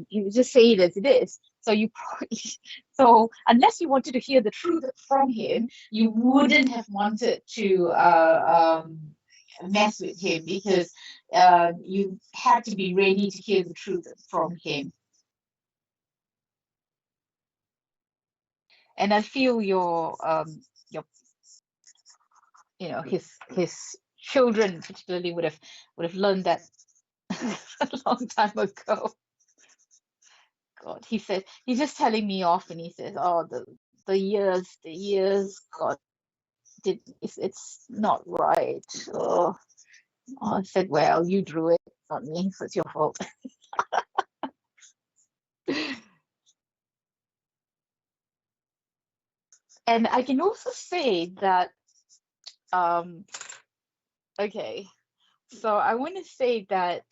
he would just say it as it is. So so unless you wanted to hear the truth from him, you wouldn't have wanted to mess with him because you had to be ready to hear the truth from him. And I feel your his children particularly would have learned that a long time ago. God, he said he's just telling me off, and he says, "Oh, the years, God, it's not right." Oh, I said, "Well, you drew it, not me, so it's your fault." And I can also say that, um, okay, so I want to say that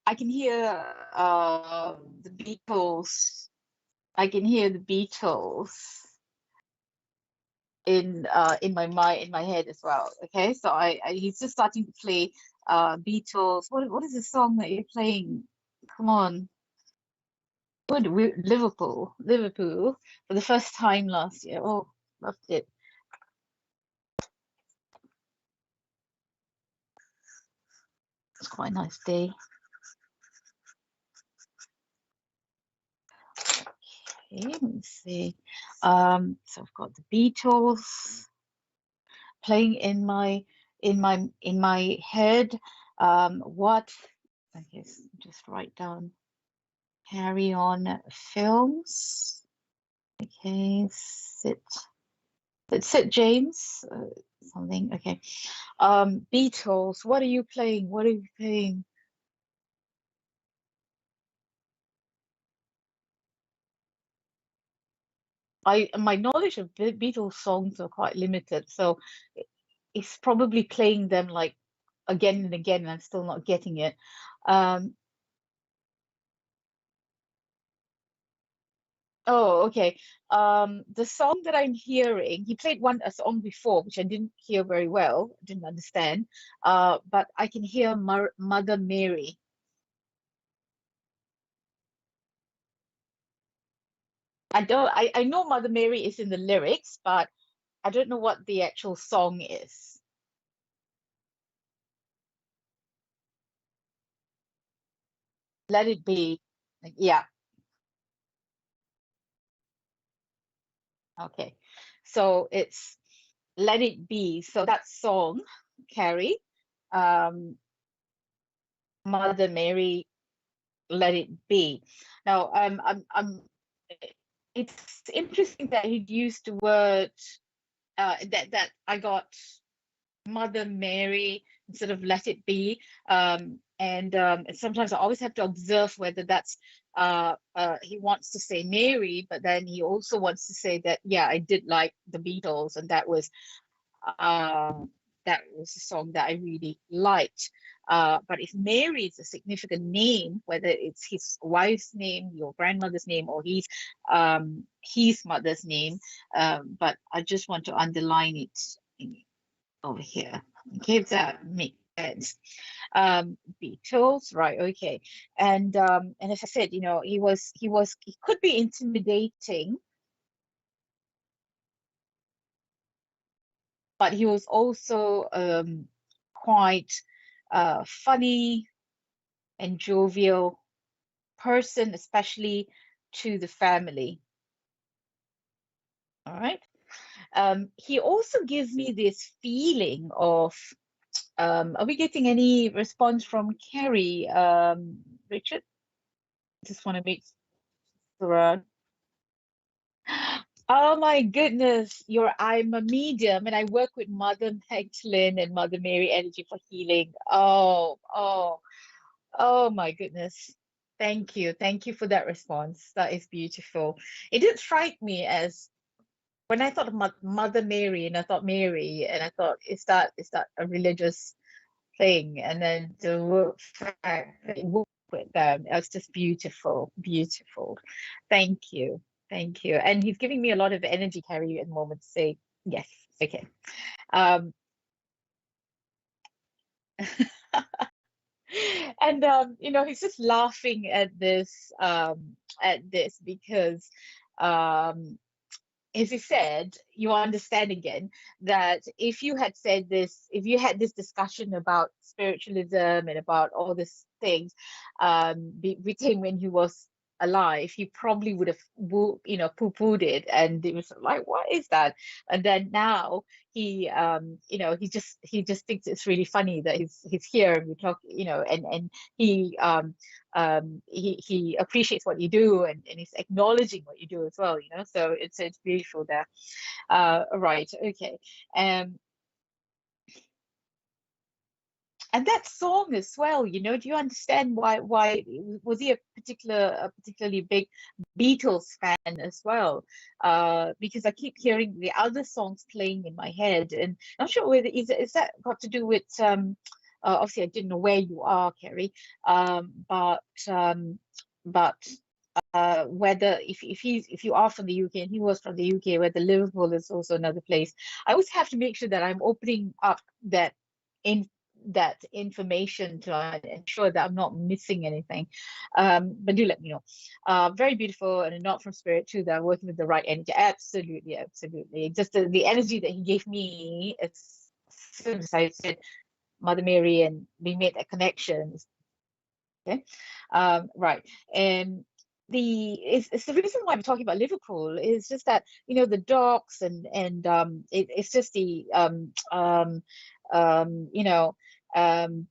I can hear the Beatles. I can hear the Beatles in my mind, in my head as well. Okay, so he's just starting to play Beatles. What is the song that you're playing? Come on. Good, Liverpool for the first time last year. Oh, loved it. It's quite a nice day. Okay, let me see. So I've got the Beatles playing in my head. What? I guess just write down Carry On Films. Okay, Sid James, something. Okay. Beatles. What are you playing? What are you playing? My knowledge of Beatles songs are quite limited, so it's probably playing them like again and again, and I'm still not getting it. Um, Oh, okay. The song that I'm hearing, he played a song before, which I didn't hear very well, didn't understand. But I can hear Mother Mary. I know Mother Mary is in the lyrics, but I don't know what the actual song is. Let it be. Yeah, okay. So it's Let It Be. So that song, Carrie, um, Mother Mary, Let It Be. Now, it's interesting that he used the word that I got Mother Mary instead of Let It Be. And sometimes I always have to observe whether that's he wants to say Mary, but then he also wants to say that, yeah, I did like the Beatles, and um, that was a song that I really liked. But if Mary is a significant name, whether it's his wife's name, your grandmother's name, or his mother's name, but I just want to underline it over here. Okay, if that makes sense. Beatles, right? Okay, and as I said, he could be intimidating, but he was also quite funny and jovial person, especially to the family. All right. He also gives me this feeling of, are we getting any response from Carrie? Richard, just want to make sure. Oh my goodness, I'm a medium and I work with Mother Magdalene and Mother Mary Energy for Healing. Oh my goodness. Thank you. Thank you for that response. That is beautiful. It did strike me as when I thought of Mother Mary, and I thought Mary, and I thought, is that a religious thing? And then the fact that you work with them, it's just beautiful, beautiful. Thank you. Thank you. And he's giving me a lot of energy, Carrie, at the moment to say yes. Okay. Um, and he's just laughing at this because um as he said, you understand again that if you had this discussion about spiritualism and about all these things with him when he was alive, he probably would have poo-pooed it, and it was like, what is that? And then now he just thinks it's really funny that he's here and we talk, and he he appreciates what you do, and he's acknowledging what you do as well, so it's beautiful there. Right, okay. um and that song as well, do you understand why was he a particularly big Beatles fan as well? Because I keep hearing the other songs playing in my head, and I'm not sure whether is that got to do with obviously I didn't know where you are, Kerry, but whether if you are from the UK and he was from the UK, whether Liverpool is also another place. I always have to make sure that I'm opening up in that information to ensure that I'm not missing anything. But do let me know. Very beautiful, and not from spirit too, that I'm working with the right energy. Absolutely, absolutely. Just the energy that he gave me, as soon as I said Mother Mary and we made that connection. Okay. Right. And it's the reason why I'm talking about Liverpool is just that, the docks, it's just you know um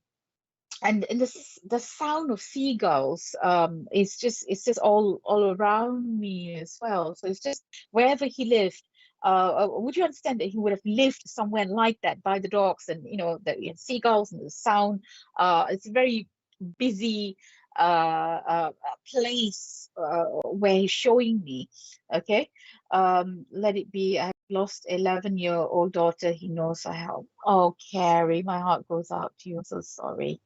and the sound of seagulls it's just all around me as well. So it's just wherever he lived. Would you understand that he would have lived somewhere like that by the docks, and the seagulls and the sound? It's a very busy place where he's showing me. Okay. Let it be. I've lost 11-year-old daughter. He knows I help. Oh, Carrie, my heart goes out to you. I'm so sorry.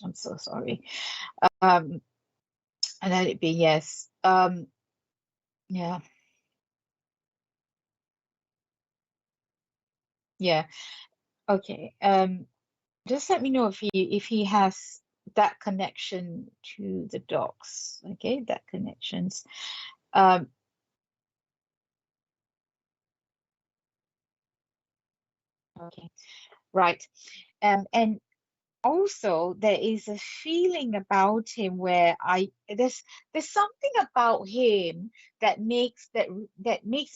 I'm so sorry. Um, and let it be, yes. Yeah. Yeah. Okay. Just let me know if he has that connection to the dogs. Okay, that connections. Um, okay, right. And also there is a feeling about him where there's something about him that makes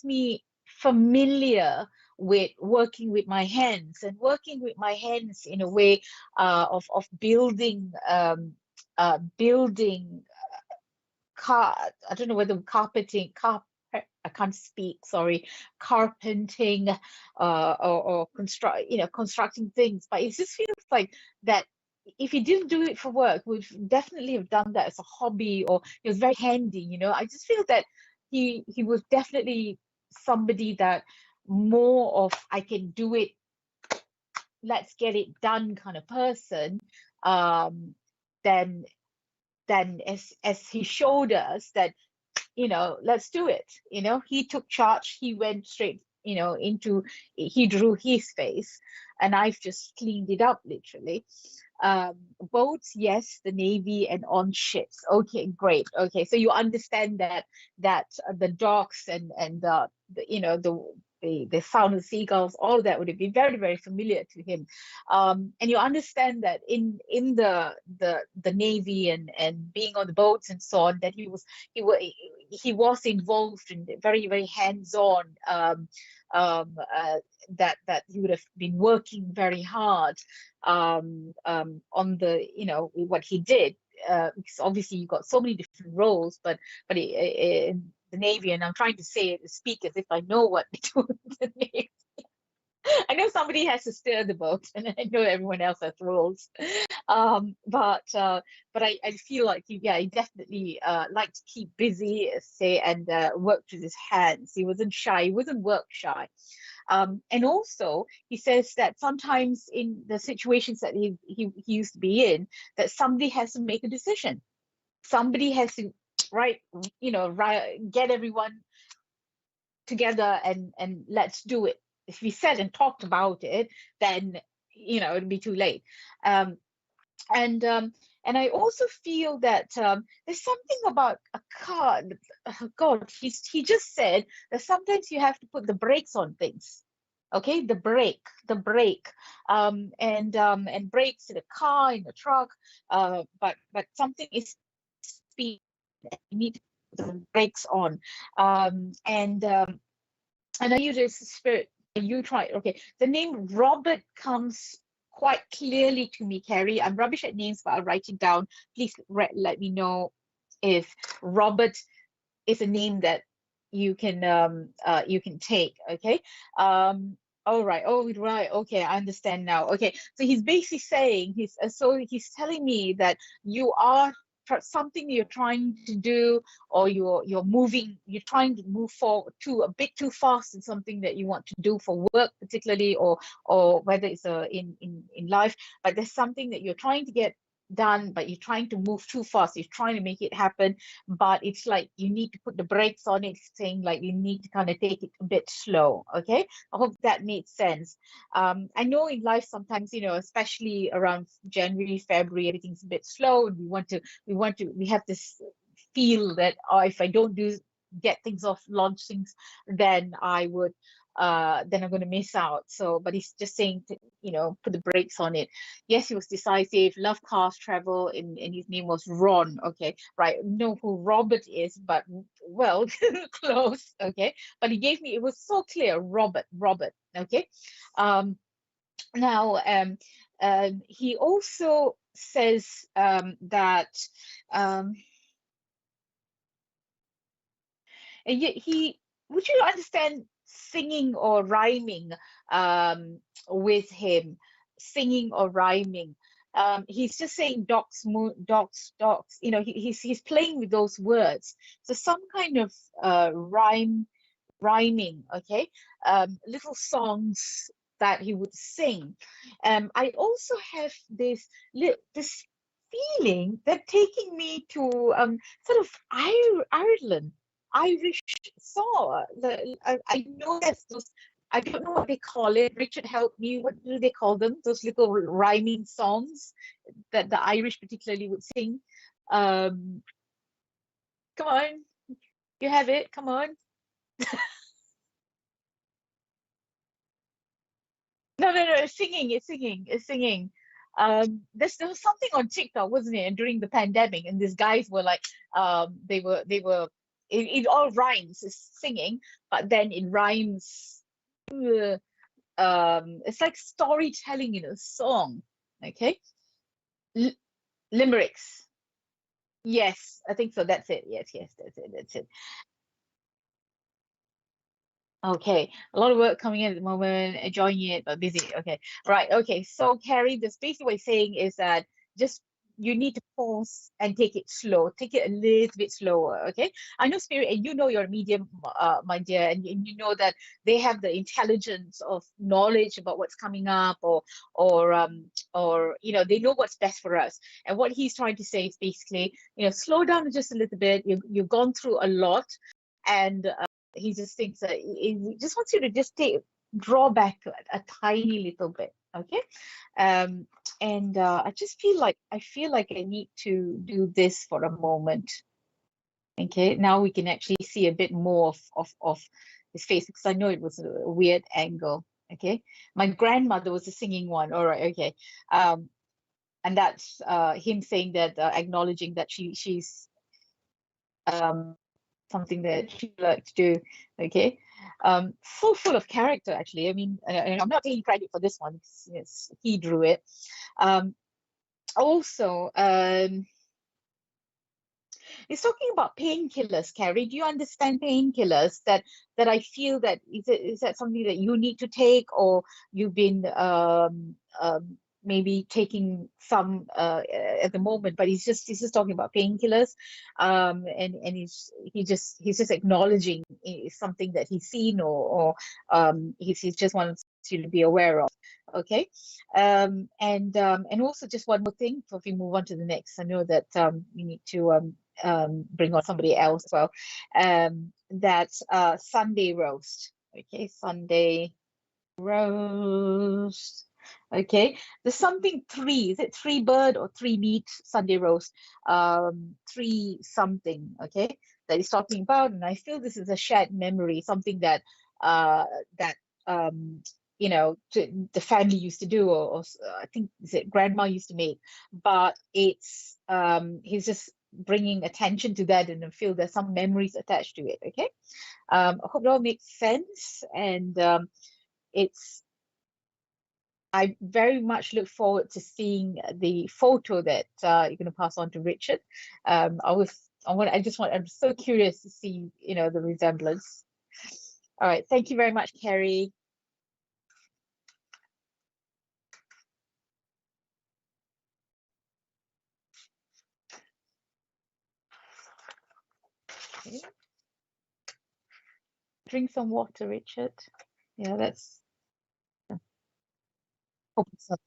me familiar with working with my hands and working with my hands in a way of building car I don't know whether carpeting carpet I can't speak, sorry, carpenting or constructing things. But it just feels like that if he didn't do it for work, would definitely have done that as a hobby, or he was very handy, you know. I just feel that he was definitely somebody that more of I can do it, let's get it done kind of person, um, than as he showed us that, you know, let's do it. You know, he took charge, he went straight, you know, into, he drew his face, and I've just cleaned it up literally. Boats, yes, the navy, and on ships. Okay, great. Okay, so you understand that the docks and the you know the sound of seagulls, all that would have been very, very familiar to him. And you understand that in the navy and being on the boats and so on, that he was he was involved in very, very hands-on, that he would have been working very hard on the, you know, what he did. Because obviously you got so many different roles, but in the Navy, and I'm trying to speak as if I know what they do in the Navy. I know somebody has to steer the boat, and I know everyone else has roles. But I feel like he definitely liked to keep busy, say, and worked with his hands. He wasn't shy. He wasn't work shy. And also, he says that sometimes in the situations that he used to be in, that somebody has to make a decision. Somebody has to, right, you know, right, get everyone together and let's do it. If we said and talked about it, then, you know, it'd be too late. Um, and and I also feel that there's something about a car. God, he just said that sometimes you have to put the brakes on things. Okay, the brake, and brakes in a car, in a truck. But something is speed. You need to put the brakes on. And I use this spirit. You try. Okay, the name Robert comes quite clearly to me, Carrie. I'm rubbish at names, but I'll write it down. Please let me know if Robert is a name that you can take. Okay. All right. Oh, right. Okay, I understand now. Okay, so he's basically saying he's telling me that you are something you're trying to do, or you're trying to move forward too a bit too fast in something that you want to do for work particularly, or whether it's in life, but there's something that you're trying to get done, but you're trying to move too fast, you're trying to make it happen, but it's like you need to put the brakes on it, saying like you need to kind of take it a bit slow. Okay, I hope that made sense. I know in life sometimes, you know, especially around January, February, everything's a bit slow, and we have this feel that, oh, if I don't get things off, launch things, then then I'm going to miss out. So, but he's just saying to, you know, put the brakes on it. Yes, he was decisive, love cars, travel, and his name was Ron. Okay, right. Know who Robert is, but well, close. Okay, but he gave me, it was so clear, Robert. Okay, um, now he also says that um, he would you understand singing or rhyming with him, singing or rhyming. He's just saying dogs, dogs, dogs. You know, he's playing with those words. So some kind of rhyming. Okay, little songs that he would sing. I also have this feeling that taking me to sort of Ireland. Irish song. I know there's those, I don't know what they call it. Richard, help me. What do they call them? Those little rhyming songs that the Irish particularly would sing. Um, Come on, you have it. Come on. No, no, no. It's singing. It's singing. It's singing. There was something on TikTok, wasn't it? And during the pandemic, and these guys were like, they were. It all rhymes. It's singing, but then it rhymes. It's like storytelling in a song. Okay, L limericks. Yes, I think so. That's it. Yes, yes, that's it. That's it. Okay, a lot of work coming in at the moment, enjoying it, but busy. Okay, right. Okay, so Carrie, this basically what you're saying is that just you need to pause and take it slow, take it a little bit slower. Okay, I know Spirit, and you know your medium, my dear, and you know that they have the intelligence of knowledge about what's coming up, or they know what's best for us. And what he's trying to say is basically, slow down just a little bit. You've gone through a lot, and he just thinks that he just wants you to just draw back a tiny little bit. Okay. um and I just feel like I need to do this for a moment. Okay, now we can actually see a bit more of his face, because I know it was a weird angle. Okay, my grandmother was a singing one. All right. Okay. And that's him saying that, acknowledging that she's um something that she liked to do. Okay. So full of character, actually. I mean, and I'm not taking credit for this one. He drew it. Um, Also, he's talking about painkillers, Carrie. Do you understand painkillers? That I feel that is that something that you need to take, or you've been maybe taking some at the moment, but he's just talking about painkillers, and he's just acknowledging something that he's seen, or he just wants you to be aware of. Okay. And also, just one more thing before we move on to the next. I know that we need to bring on somebody else as well. That's Sunday roast. Okay, Sunday roast. Okay, there's something three. Is it three bird or three meat Sunday roast? Three something. Okay, that he's talking about, and I feel this is a shared memory, something that um the family used to do, or I think is it grandma used to make, but he's just bringing attention to that, and I feel there's some memories attached to it. Okay. I hope it all makes sense, and it's I very much look forward to seeing the photo that you're going to pass on to Richard. I'm so curious to see, the resemblance. All right, thank you very much, Carrie. Okay. Drink some water, Richard. Yeah, that's. Hope it's not.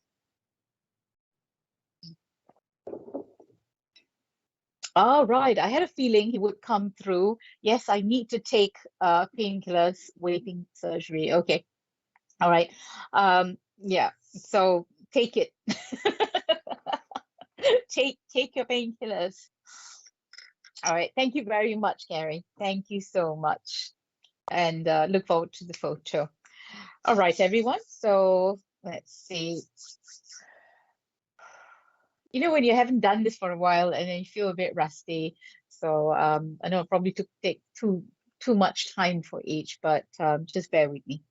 All right, I had a feeling he would come through. Yes, I need to take painkillers, waiting surgery. Okay. All right. Yeah. So take it. Take your painkillers. All right. Thank you very much, Gary. Thank you so much. And look forward to the photo. All right, everyone. So let's see. When you haven't done this for a while and then you feel a bit rusty. So I know it probably take too much time for each, but just bear with me.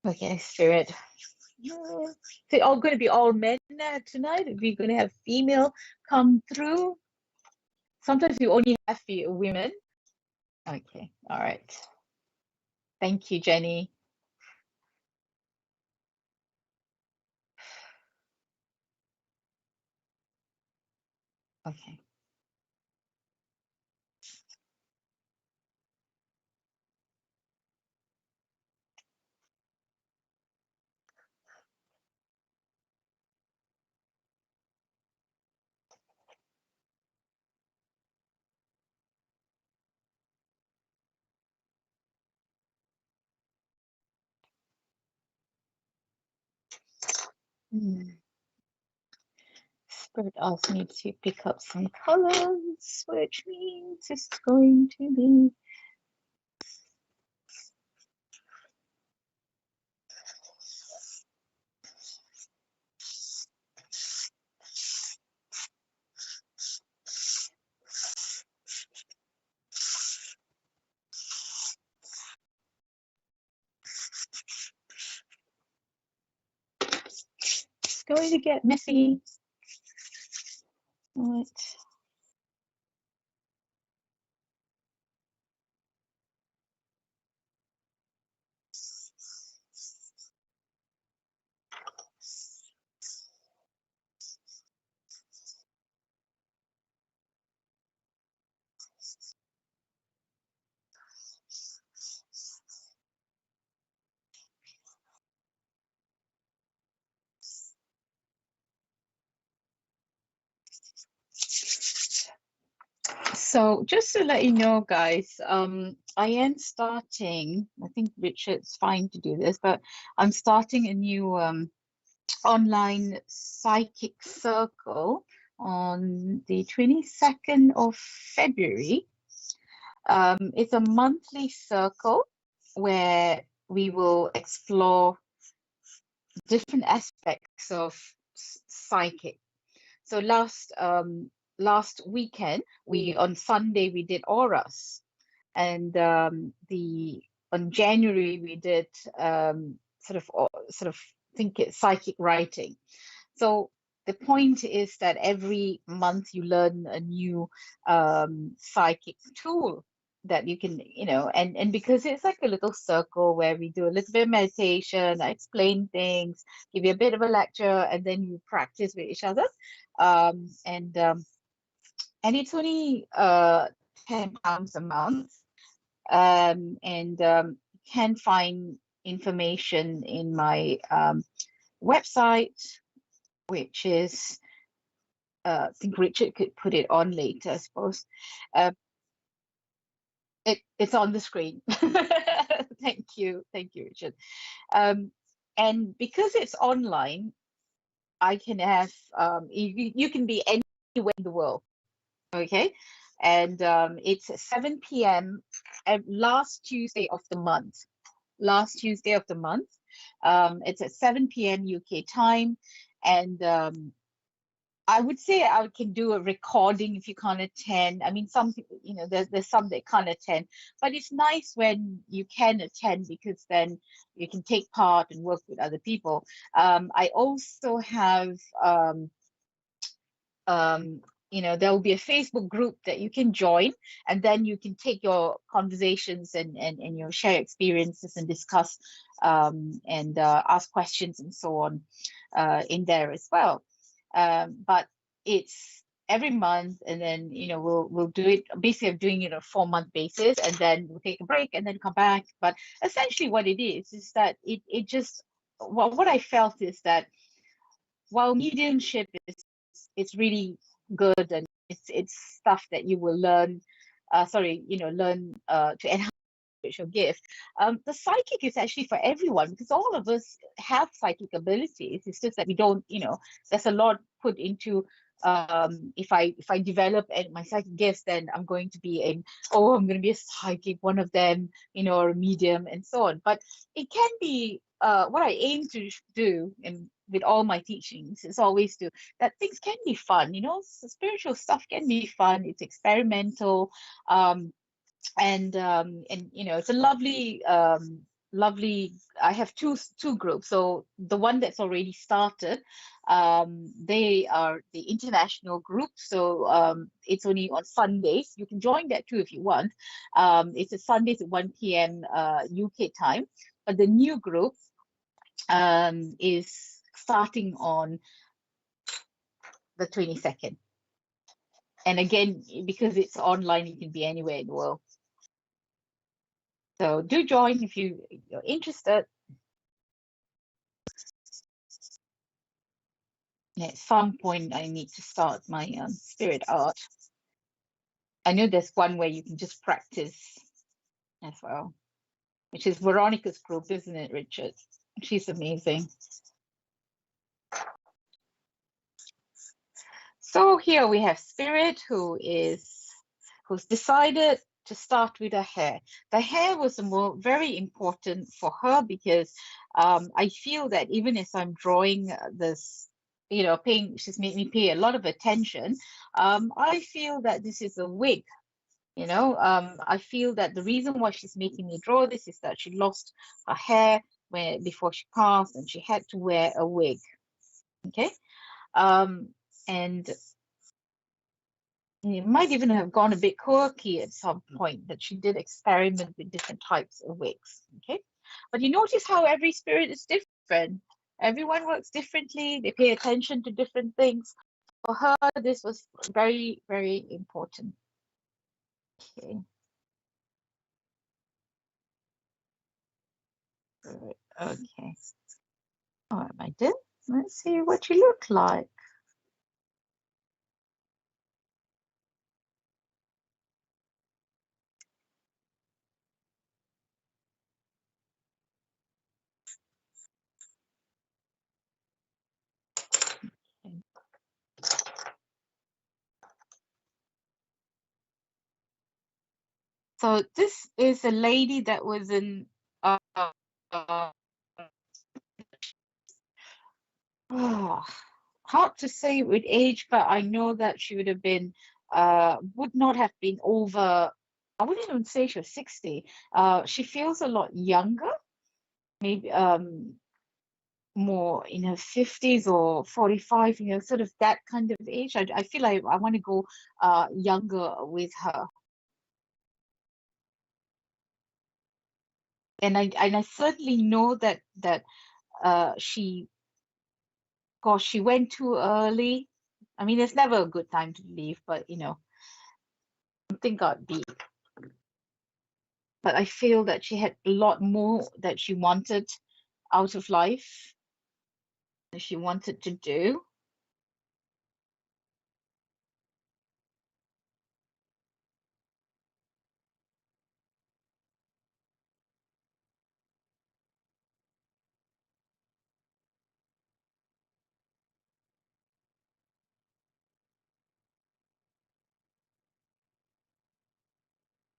Okay, Spirit. They're all going to be all men tonight. We're going to have female come through. Sometimes we only have women. Okay, all right. Thank you, Jenny. Okay. Hmm. Spirit asked me to pick up some colors, which means it's going to be it's going to get messy. Right. So just to let you know, guys, I am starting, I think Richard's fine to do this, but I'm starting a new online psychic circle on the 22nd of February. It's a monthly circle where we will explore different aspects of psychic. So last weekend, we on Sunday we did auras, and the on January we did sort of think it psychic writing. So the point is that every month you learn a new psychic tool that you can, and because it's like a little circle where we do a little bit of meditation, I explain things, give you a bit of a lecture, and then you practice with each other. And it's only £10 a month. And you can find information in my website, which is I think Richard could put it on later, I suppose. Uh, it's on the screen. Thank you, Richard. And because it's online, I can have you can be anywhere in the world, okay? And it's 7 p.m. Last Tuesday of the month. Last Tuesday of the month. It's at 7 p.m. UK time, and I would say I can do a recording if you can't attend. I mean, some people, there's some that can't attend, but it's nice when you can attend because then you can take part and work with other people. I also have, there will be a Facebook group that you can join, and then you can take your conversations and your share experiences and discuss and ask questions and so on in there as well. But it's every month, and then we'll do it. Basically, I'm doing it on a 4-month basis, and then we'll take a break and then come back. But essentially, what it is that it just what I felt is that while mediumship is it's really good, and it's stuff that you will learn. Learn to enhance your gift. The psychic is actually for everyone because all of us have psychic abilities. It's just that we don't, there's a lot put into if I develop my psychic gifts, then I'm going to be I'm going to be a psychic, one of them, or a medium and so on. But it can be what I aim to do, and with all my teachings is always that things can be fun, spiritual stuff can be fun. It's experimental. And it's a lovely I have two groups. So the one that's already started, they are the international group. So it's only on Sundays. You can join that too if you want. It's a Sundays at 1 p.m. UK time. But the new group is starting on the 22nd. And again, because it's online, you can be anywhere in the world. So do join if you're interested. At some point, I need to start my spirit art. I know there's one where you can just practice as well, which is Veronica's group, isn't it, Richard? She's amazing. So here we have Spirit, who's decided to start with her hair. The hair was very important for her because I feel that even as I'm drawing this, she's made me pay a lot of attention. I feel that this is a wig. I feel that the reason why she's making me draw this is that she lost her hair before she passed, and she had to wear a wig. Okay, and it might even have gone a bit quirky at some point, that she did experiment with different types of wigs. Okay, but you notice how every spirit is different. Everyone works differently. They pay attention to different things. For her, this was very, very important. Okay. Good. Okay. All right, my dear. Let's see what you look like. Okay. So this is a lady that was in hard to say with age, but I know that she would have been would not have been over, I wouldn't even say she was 60. She feels a lot younger, maybe more in her 50s or 45, sort of that kind of age. I feel like I want to go younger with her. And I certainly know that she, gosh, she went too early. I mean, it's never a good time to leave, but something got deep. But I feel that she had a lot more that she wanted out of life, that she wanted to do.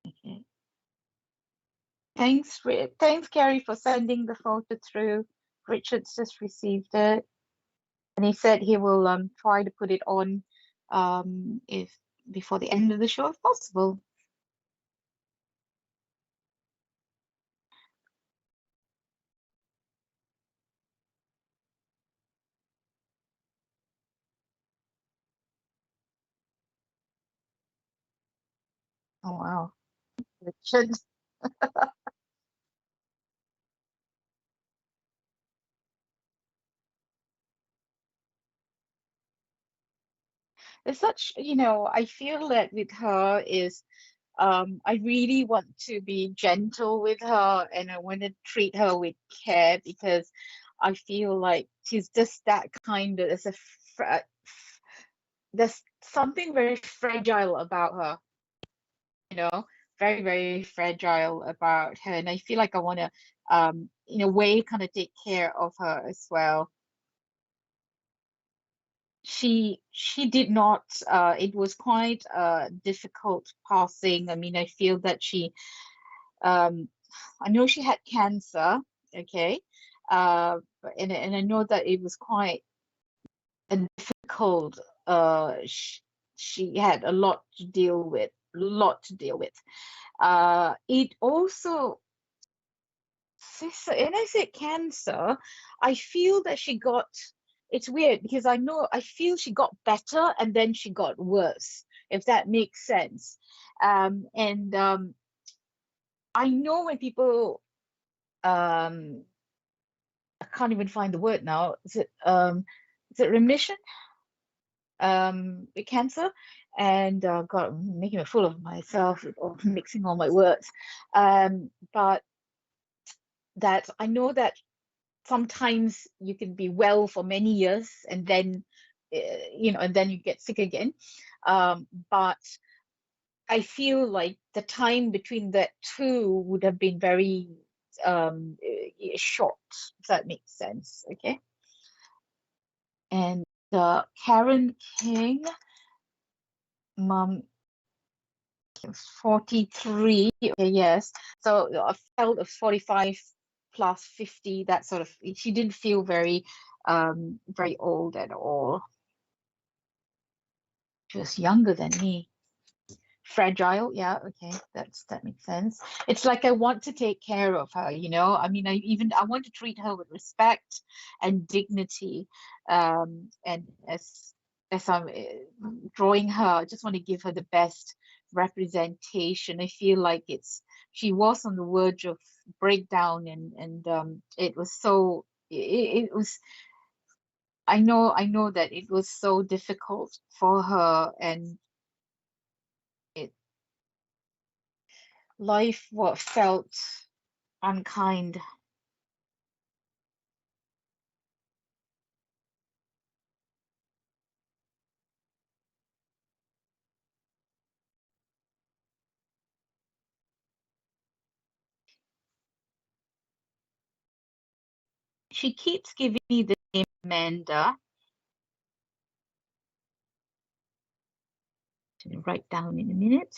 Okay. Thanks, Gary, for sending the photo through. Richard's just received it, and he said he will try to put it on if before the end of the show, if possible. Oh wow, Richard. It's such, I feel that with her is I really want to be gentle with her, and I want to treat her with care, because I feel like she's just that kind of, there's something very fragile about her, very, very fragile about her. And I feel like I want to, in a way, kind of take care of her as well. She did not, it was quite a difficult passing. I mean, I feel that I know she had cancer, okay, and I know that it was quite a difficult. She had a lot to deal with, It also, and I said cancer, I feel that she got. It's weird because I feel she got better and then she got worse, if that makes sense. And I know when people I can't even find the word now. Is it remission? With cancer, and God, I'm making a fool of myself of mixing all my words. But that I know that sometimes you can be well for many years, and then and then you get sick again. But I feel like the time between the two would have been very short, if that makes sense. Okay. And The Karen King mum is 43. Okay, yes. So a felt of 45 plus 50, that sort of, she didn't feel very old at all. She was younger than me. Fragile, yeah, okay, that makes sense. It's like I want to take care of her, you know. I mean, I want to treat her with respect and dignity. And as I'm drawing her, I just want to give her the best representation. I feel like she was on the verge of breakdown, and it was so it was I know that it was so difficult for her, and it life what felt unkind. She keeps giving me the name Amanda to write down in a minute.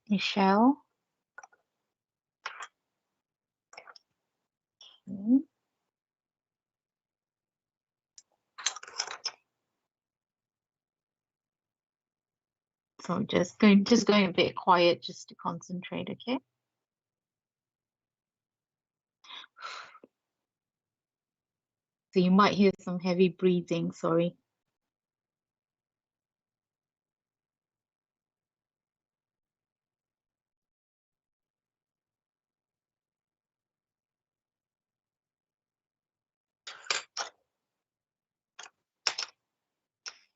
Michelle. Okay. So just going a bit quiet just to concentrate, okay? So you might hear some heavy breathing, sorry.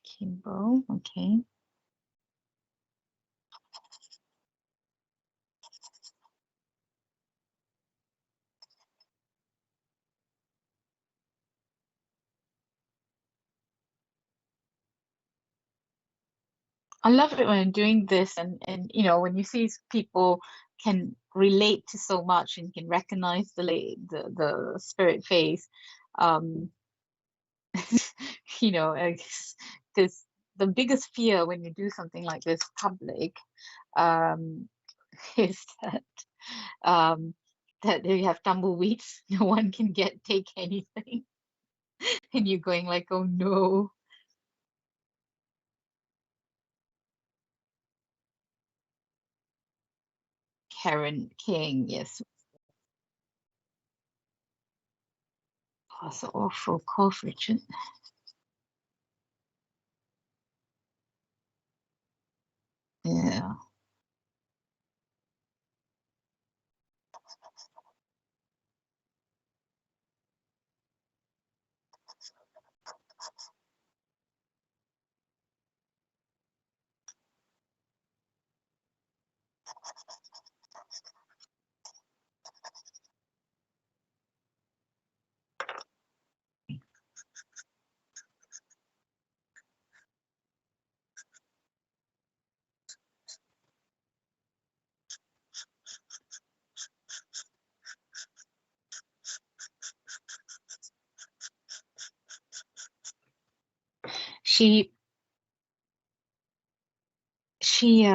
Kimbo, okay. I love it when I'm doing this, and you know, when you see people can relate to so much and can recognize the spirit face. um you know, because the biggest fear when you do something like this public, um is um that you have tumbleweeds, no one can take anything, and you're going like, oh no. Karen King, yes. Oh, so awful cough, Richard. Yeah. she she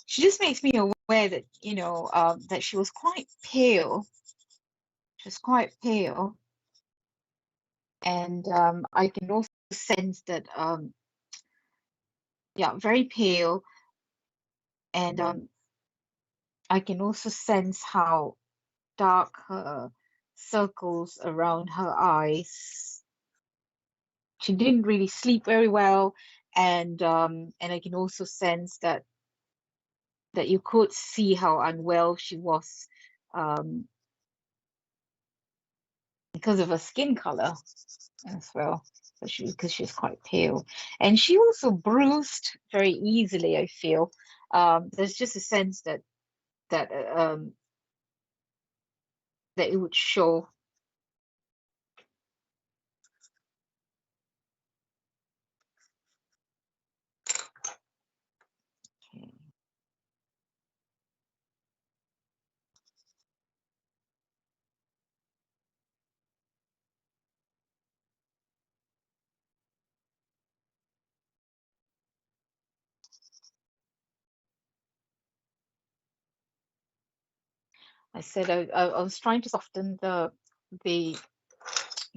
she just makes me aware that, you know, that she was quite pale. She was quite pale, and I can also sense that, yeah, very pale, and I can also sense how dark her circles around her eyes. She didn't really sleep very well, and I can also sense that you could see how unwell she was. Um, because of her skin color as well, because she's quite pale, and she also bruised very easily. I feel there's just a sense that that uh, um, that it would show. Okay. I said I was trying to soften the the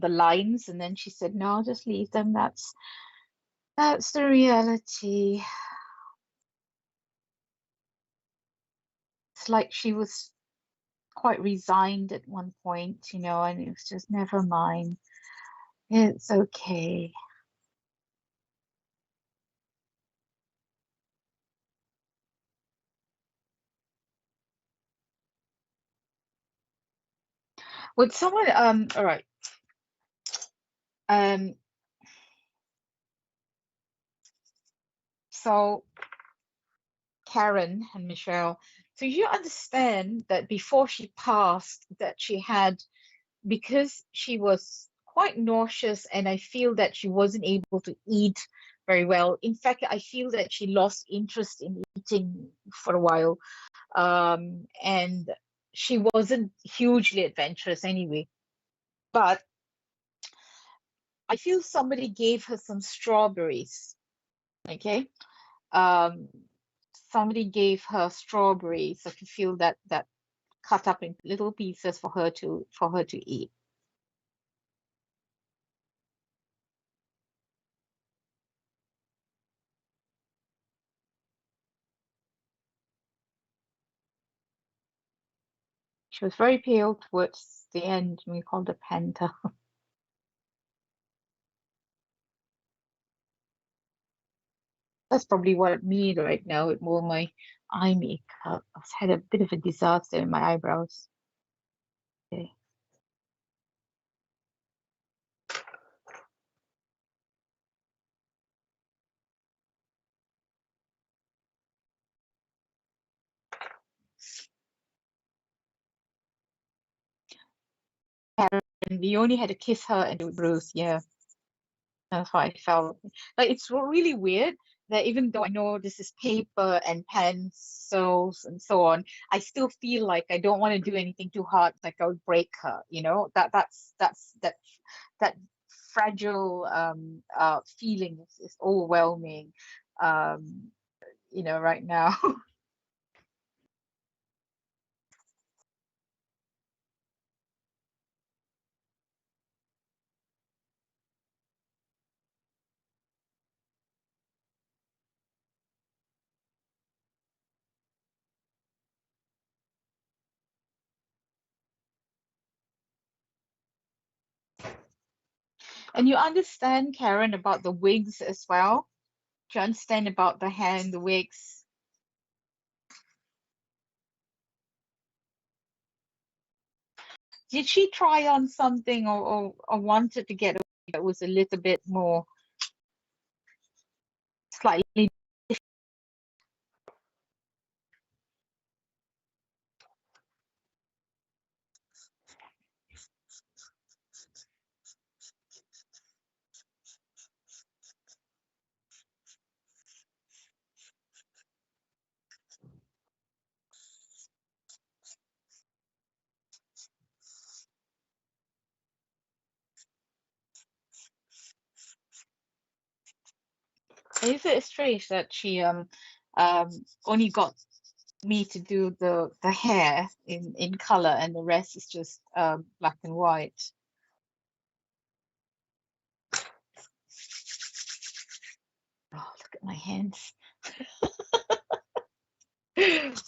lines, and then she said, "No, just leave them. That's the reality." It's like she was quite resigned at one point, and it was just never mind. It's okay. Would someone all right. Um so Karen and Michelle, so you understand that before she passed, that she had, because she was quite nauseous, and I feel that she wasn't able to eat very well. In fact, I feel that she lost interest in eating for a while. And she wasn't hugely adventurous anyway. But I feel somebody gave her some strawberries. Okay. Um, Somebody gave her strawberries. I could feel that cut up in little pieces for her to eat. She was very pale towards the end, and we called her Panta. That's probably what I need right now with all my eye makeup. I've had a bit of a disaster in my eyebrows. Okay. And we only had to kiss her and it would bruise. Yeah, that's what I felt. Like it's really weird that even though I know this is paper and pencils and so on, I still feel like I don't want to do anything too hard, like I would break her. That fragile feeling is overwhelming. Um, right now. And you understand, Karen, about the wigs as well? Do you understand about the hair and the wigs? Did she try on something, or wanted to get away that was a little bit more slightly? Is it strange that she um only got me to do the hair in color, and the rest is just black and white? Oh, look at my hands.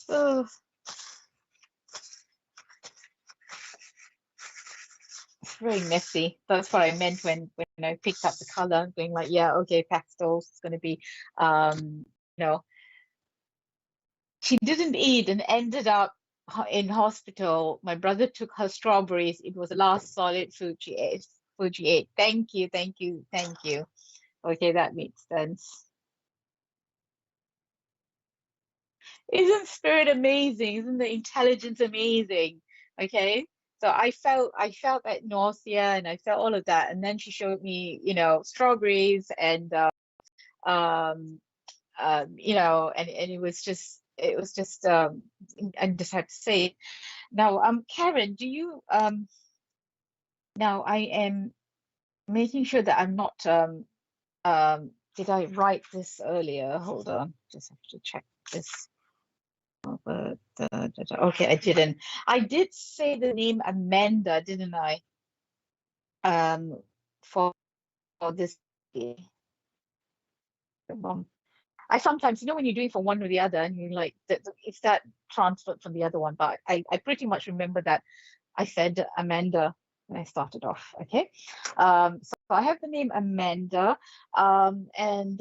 Oh, it's very messy. That's what I meant when I picked up the color, being like, yeah, okay, pastels. It's going to be, um, you know, she didn't eat and ended up in hospital, my brother took her strawberries. It was the last solid food she ate. Food she ate. Thank you, thank you, thank you. Okay, that makes sense. Isn't spirit amazing? Isn't the intelligence amazing? Okay. So I felt that nausea and I felt all of that. And then she showed me, strawberries and um and it was just I just had to say it. Now, Karen, do you now I am making sure that I'm not did I write this earlier? Hold on, just have to check this. Okay, I didn't. I did say the name Amanda, didn't I? Um, for this. I sometimes, when you're doing from one or the other, and you're like, is that transferred from the other one? But I pretty much remember that I said Amanda when I started off. Okay, so I have the name Amanda, and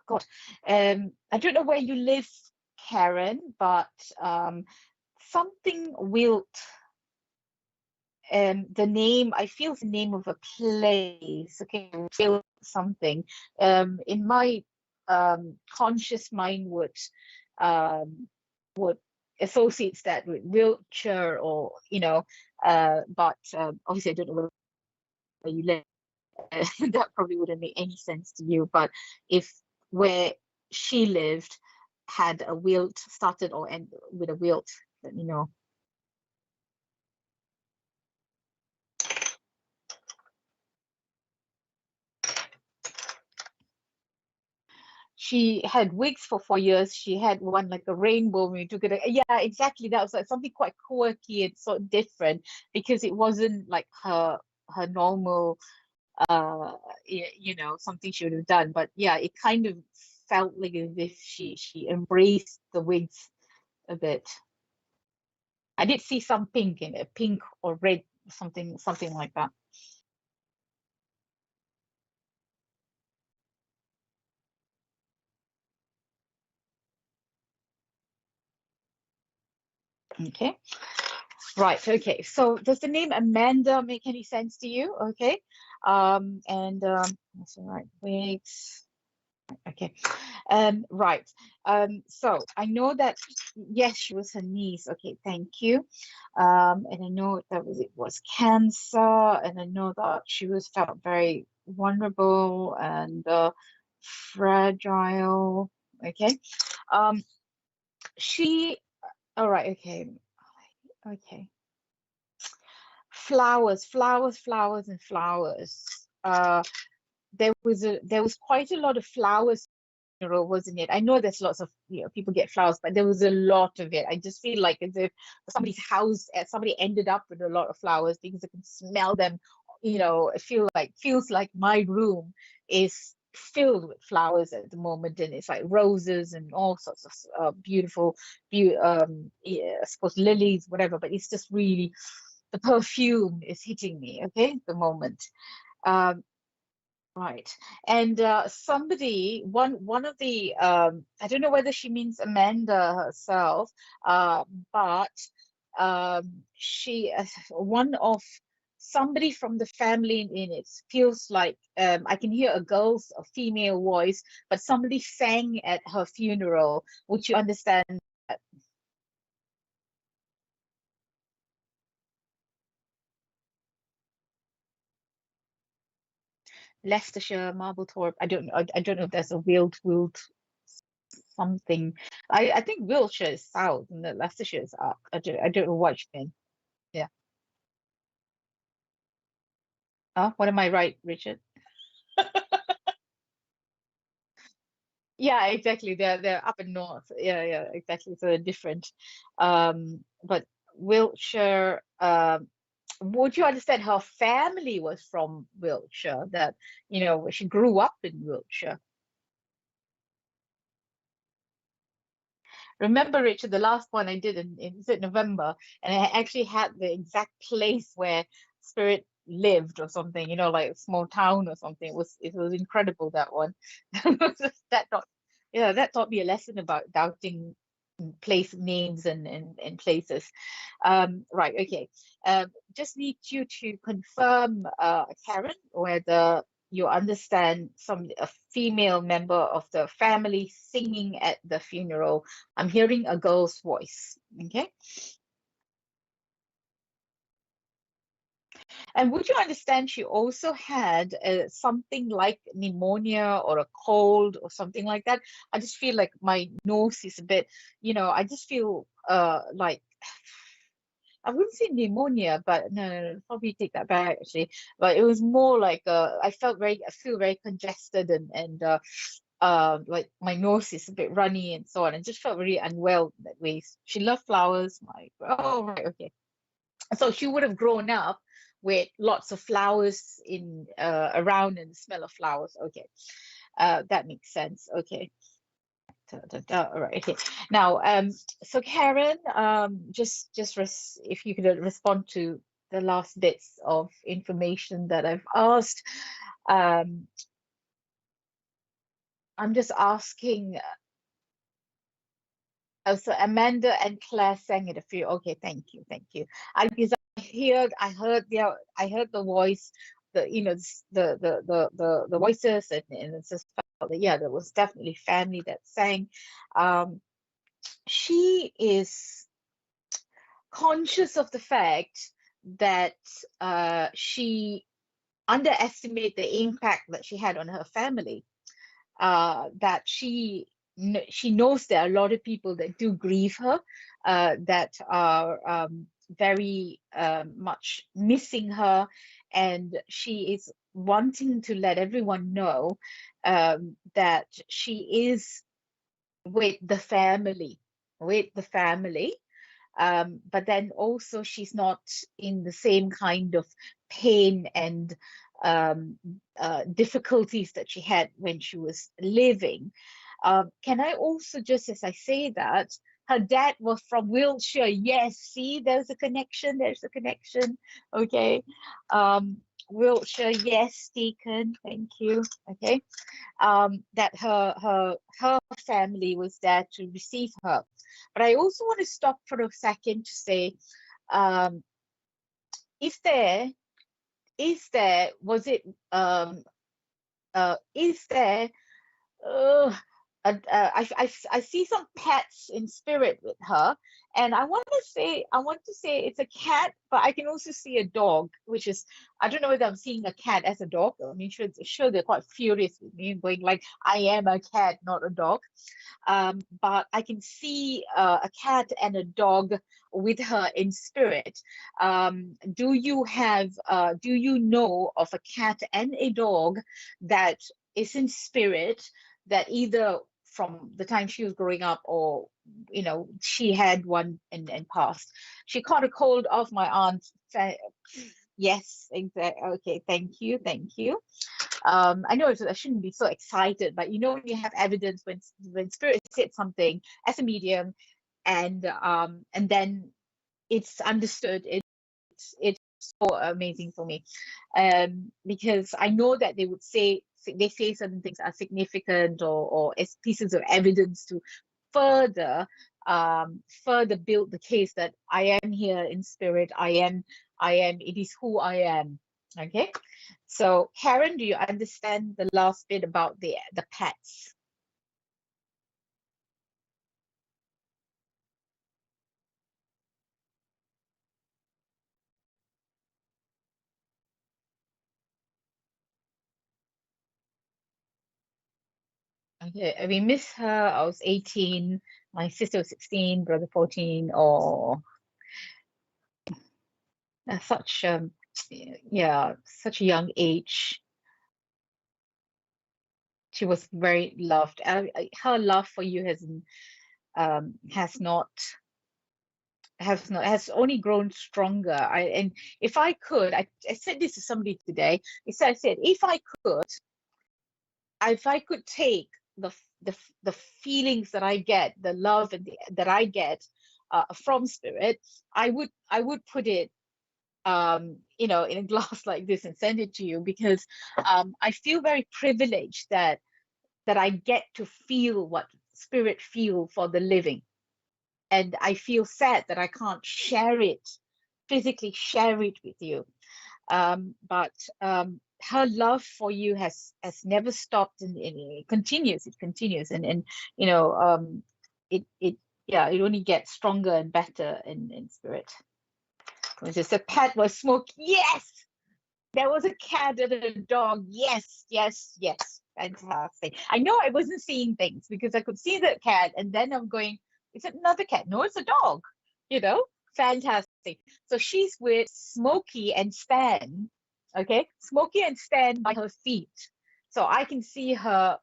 God, I don't know where you live, Karen, but something Wilt. The name, I feel the name of a place. Okay, Wilt something. In my conscious mind um would associates that with Wiltshire, or but obviously I don't know where you live. That probably wouldn't make any sense to you. But if where she lived had a Wilt, started or end with a Wilt, let me know. She had wigs for 4 years. She had one like a rainbow when we took it. Yeah, exactly. That was like something quite quirky and sort of different, because it wasn't like her normal something she would have done. But yeah, it kind of felt like as if she embraced the wigs a bit. I did see some pink in it, pink or red, something like that. Okay. Right. Okay. So does the name Amanda make any sense to you? Okay. And that's all right. Wigs. Okay. Right. So I know that, yes, she was her niece. Okay, thank you. And I know that it was cancer, and I know that she was felt very vulnerable and fragile. Okay. Um, she. All right. Okay. Okay. Flowers, flowers, flowers, and flowers. There was quite a lot of flowers, wasn't it? I know there's lots of people get flowers, but there was a lot of it. I just feel like as if somebody's house, somebody ended up with a lot of flowers, because I can smell them. It feels like my room is filled with flowers at the moment, and it's like roses and all sorts of beautiful, yeah, I suppose lilies, whatever. But it's just really, the perfume is hitting me, okay, at the moment. Um, Right. And one of the, I don't know whether she means Amanda herself, but she, one of somebody from the family in it feels like, I can hear a female voice, but somebody sang at her funeral. Would you understand that? Leicestershire, Marblethorpe. I don't know if there's a Wilt something. I think Wiltshire is south and that Leicestershire is up. I don't know what you mean. Yeah. What am I right, Richard? Yeah, exactly. They're up in north. Yeah, yeah, exactly. So they're different. But Wiltshire, would you understand her family was from Wiltshire, that she grew up in Wiltshire. Remember, Richard, the last one I did in is it November, and I actually had the exact place where Spirit lived or something, like a small town or something. It was incredible, that one. That taught, yeah, that taught me a lesson about doubting. place names and places. Right, okay. Just need you to confirm, Karen, whether you understand a female member of the family singing at the funeral. I'm hearing a girl's voice. Okay. And would you understand she also had something like pneumonia or a cold or something like that? I just feel like my nose is a bit, I just feel like I wouldn't say pneumonia, but no, probably take that back actually. But it was more like I feel very congested and like my nose is a bit runny and so on, and just felt really unwell that way. She loved flowers. Oh right, okay. So she would have grown up with lots of flowers in around and the smell of flowers. Okay, that makes sense. Okay. All right. Okay. Now, so Karen, if you could respond to the last bits of information that I've asked. Um, I'm just asking. Oh, so Amanda and Claire sang it a few. Okay, thank you. Because I heard the voice, the voices, and it's just felt that yeah, there was definitely family that sang. Um, she is conscious of the fact that she underestimated the impact that she had on her family. That she knows there are a lot of people that do grieve her, that are very much missing her, and she is wanting to let everyone know that she is with the family, with the family. But then also she's not in the same kind of pain and um, difficulties that she had when she was living. Can I also, just as I say that, her dad was from Wiltshire. Yes, see, there's a connection. There's a connection. Okay. Wiltshire, yes, Deacon. Thank you. Okay. That her family was there to receive her. But I also want to stop for a second to say, um, is there, was it, is there, uh, I see some pets in spirit with her, and I want to say it's a cat, but I can also see a dog, which is, I don't know whether I'm seeing a cat as a dog. I mean, sure they're quite furious with me, going like, I am a cat, not a dog. But I can see a cat and a dog with her in spirit. Do you know of a cat and a dog that is in spirit, that either from the time she was growing up, or she had one and passed? She caught a cold of my aunt. Yes, exactly. Okay, thank you. I know I shouldn't be so excited, but when you have evidence, when spirit said something as a medium, and then it's understood, it's so amazing for me, because I know that they say certain things are significant, or as pieces of evidence to further further build the case that I am here in spirit. It is who I am. Okay. So Karen, do you understand the last bit about the pets? Okay, we miss her. I was 18, my sister was 16, brother 14. Or such yeah, such a young age. She was very loved. Her love for you has only grown stronger. And if I could, I said this to somebody today. I said, if I could take the feelings that I get, the love that I get from spirit, I would put it in a glass like this and send it to you, because I feel very privileged that I get to feel what spirit feel for the living. and I feel sad that I can't share it, physically share it with you. But her love for you has never stopped, and it continues. It continues, and you know, it yeah, it only gets stronger and better in spirit. Which is, the pet was Smokey. Yes, there was a cat and a dog. Yes, yes, yes. Fantastic. I know I wasn't seeing things because I could see the cat, and then I'm going, is it another cat? No, it's a dog. You know, fantastic. So she's with Smokey and Stan. Okay, Smokey and Stan by her feet. So I can see her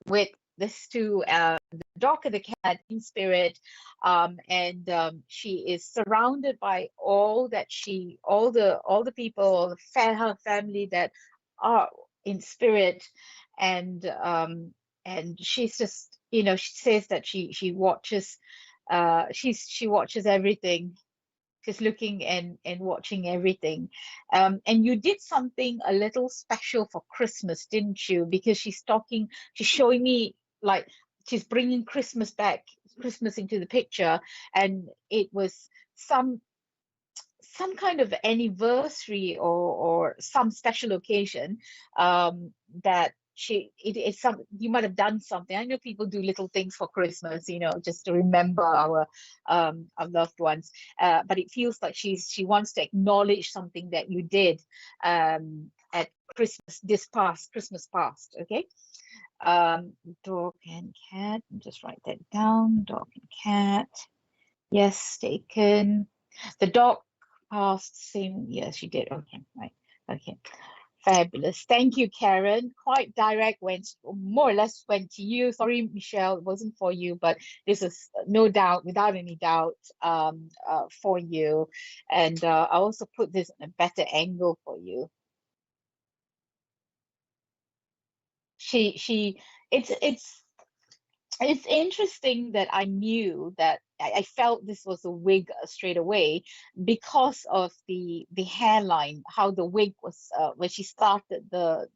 with this two, the dog and the cat in spirit, and she is surrounded by all the people, her family that are in spirit, and she's just, she says that she watches, she watches everything. She's looking and watching everything. And you did something a little special for Christmas, didn't you? Because she's showing me, like, she's bringing Christmas back, Christmas into the picture, and it was some kind of anniversary, or some special occasion, that it's some, you might have done something. I know people do little things for Christmas, just to remember our loved ones, but it feels like she wants to acknowledge something that you did, at Christmas, this past Christmas past. Okay. Dog and cat, just write that down. Dog and cat, yes, taken. The dog passed same. Yes, she did. Okay, right. Okay, fabulous. Thank you, Karen. Quite direct, went more or less went to you. Sorry, Michelle, it wasn't for you, but this is no doubt, without any doubt, for you. And I also put this in a better angle for you. She, it's interesting that I knew that I felt this was a wig, straight away, because of the hairline, how the wig was, when she started the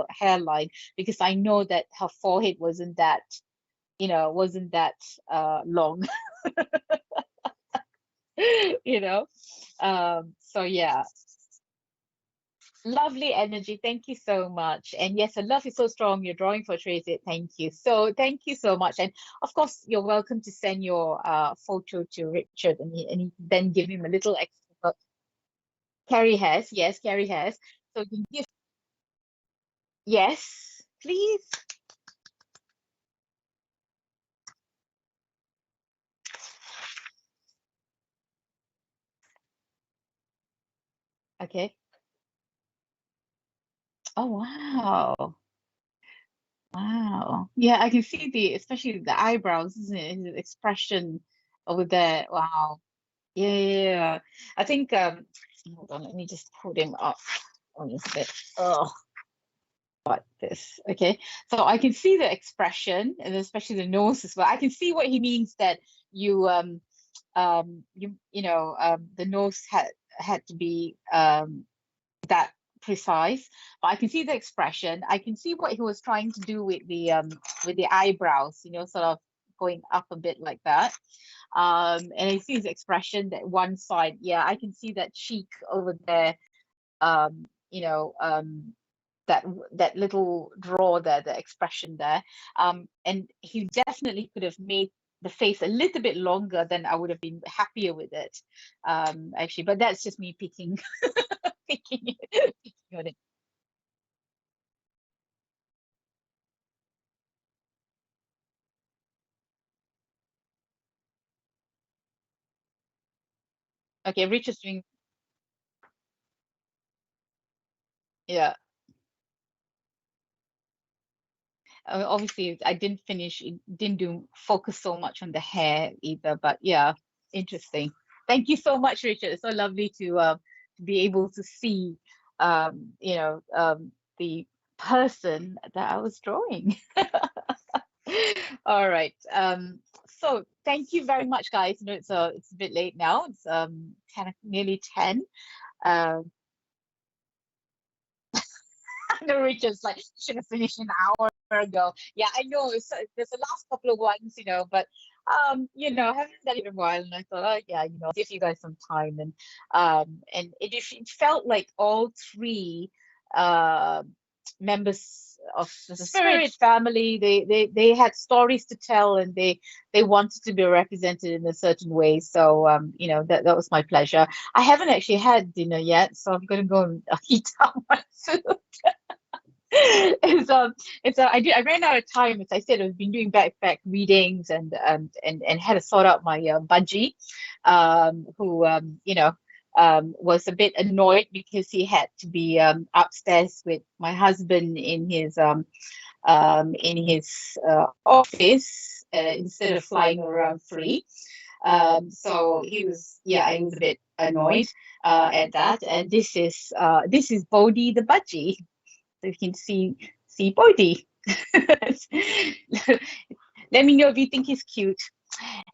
hairline, because I know that her forehead wasn't that long. you know so yeah. Lovely energy. Thank you so much. And yes, the love is so strong. You're drawing for Tracy. Thank you. So thank you so much. And of course, you're welcome to send your photo to Richard, and he then give him a little extra. Carrie has, yes, Carrie has. So you can give, yes, please. Okay. Oh, wow. Wow. Yeah, I can see especially the eyebrows, isn't it? His expression over there. Wow. Yeah, yeah, yeah. I think, hold on, let me just put him up on this bit. Oh, what this? Okay. So I can see the expression, and especially the nose as well. I can see what he means, that you the nose had to be that precise. But I can see the expression. I can see what he was trying to do with the eyebrows, sort of going up a bit like that. And I see his expression, that one side. Yeah, I can see that cheek over there. Um, you know, that little draw there, the expression there. And he definitely could have made the face a little bit longer, then I would have been happier with it. Actually, but that's just me picking picking, picking on it. Okay, Rich is doing, yeah. Obviously, I didn't finish, it didn't do focus so much on the hair either, but yeah, interesting. Thank you so much, Richard. It's so lovely to be able to see, the person that I was drawing. All right. So thank you very much, guys. It's a bit late now. It's 10, nearly 10. Um, the Richard's like, should have finished an hour ago. Yeah, I know. There's the last couple of ones, but I haven't done it in a while, and I thought, oh yeah, I'll give you guys some time, and it felt like all three uh members of the Spirit family, they had stories to tell, and they wanted to be represented in a certain way. So that was my pleasure. I haven't actually had dinner yet, so I'm gonna go and eat out my food. I ran out of time. As I said, I've been doing back readings, and had to sort out my budgie, who was a bit annoyed because he had to be upstairs with my husband in his office, instead of flying around free. So he was a bit annoyed at that. And this is Bodhi the budgie. So you can see Bodhi. Let me know if you think he's cute.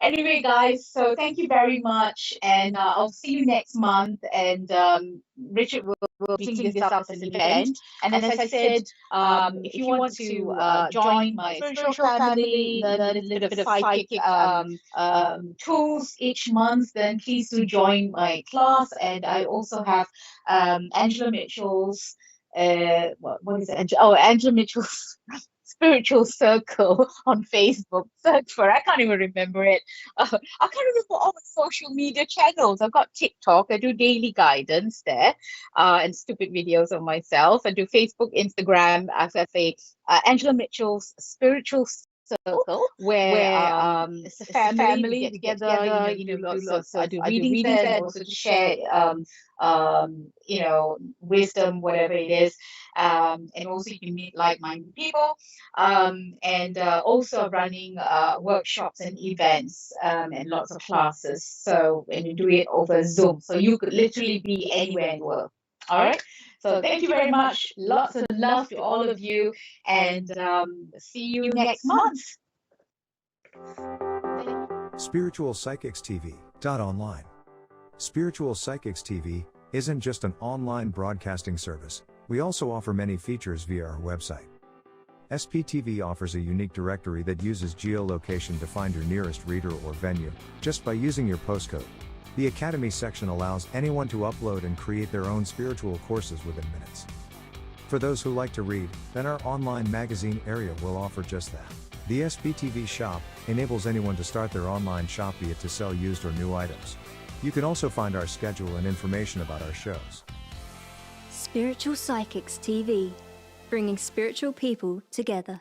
Anyway, guys, so thank you very much, and I'll see you next month. And Richard will be taking this up as an event. And as I said, if you want to join my spiritual family, learn a little bit of psychic tools each month, then please do join my class. And I also have Angela Mitchell's what is it? Angela Mitchell's Spiritual Circle on Facebook. Search for it. I can't even remember it. I can't remember all the social media channels. I've got TikTok. I do daily guidance there, and stupid videos of myself. I do Facebook, Instagram. As I say, Angela Mitchell's Spiritual Circle, where it's a family. We get together. I do readings there, and also to share wisdom, whatever it is. And also you can meet like-minded people, and also running workshops and events, and lots of classes. So when you do it over Zoom, so you could literally be anywhere in the world. All right. So thank you very much. Lots of love to all of you, and see you next month. Spiritual Psychics TV. Online. Spiritual Psychics TV isn't just an online broadcasting service. We also offer many features via our website. SPTV offers a unique directory that uses geolocation to find your nearest reader or venue, just by using your postcode. The Academy section allows anyone to upload and create their own spiritual courses within minutes. For those who like to read, then our online magazine area will offer just that. The SPTV shop enables anyone to start their online shop, be it to sell used or new items. You can also find our schedule and information about our shows. Spiritual Psychics TV, bringing spiritual people together.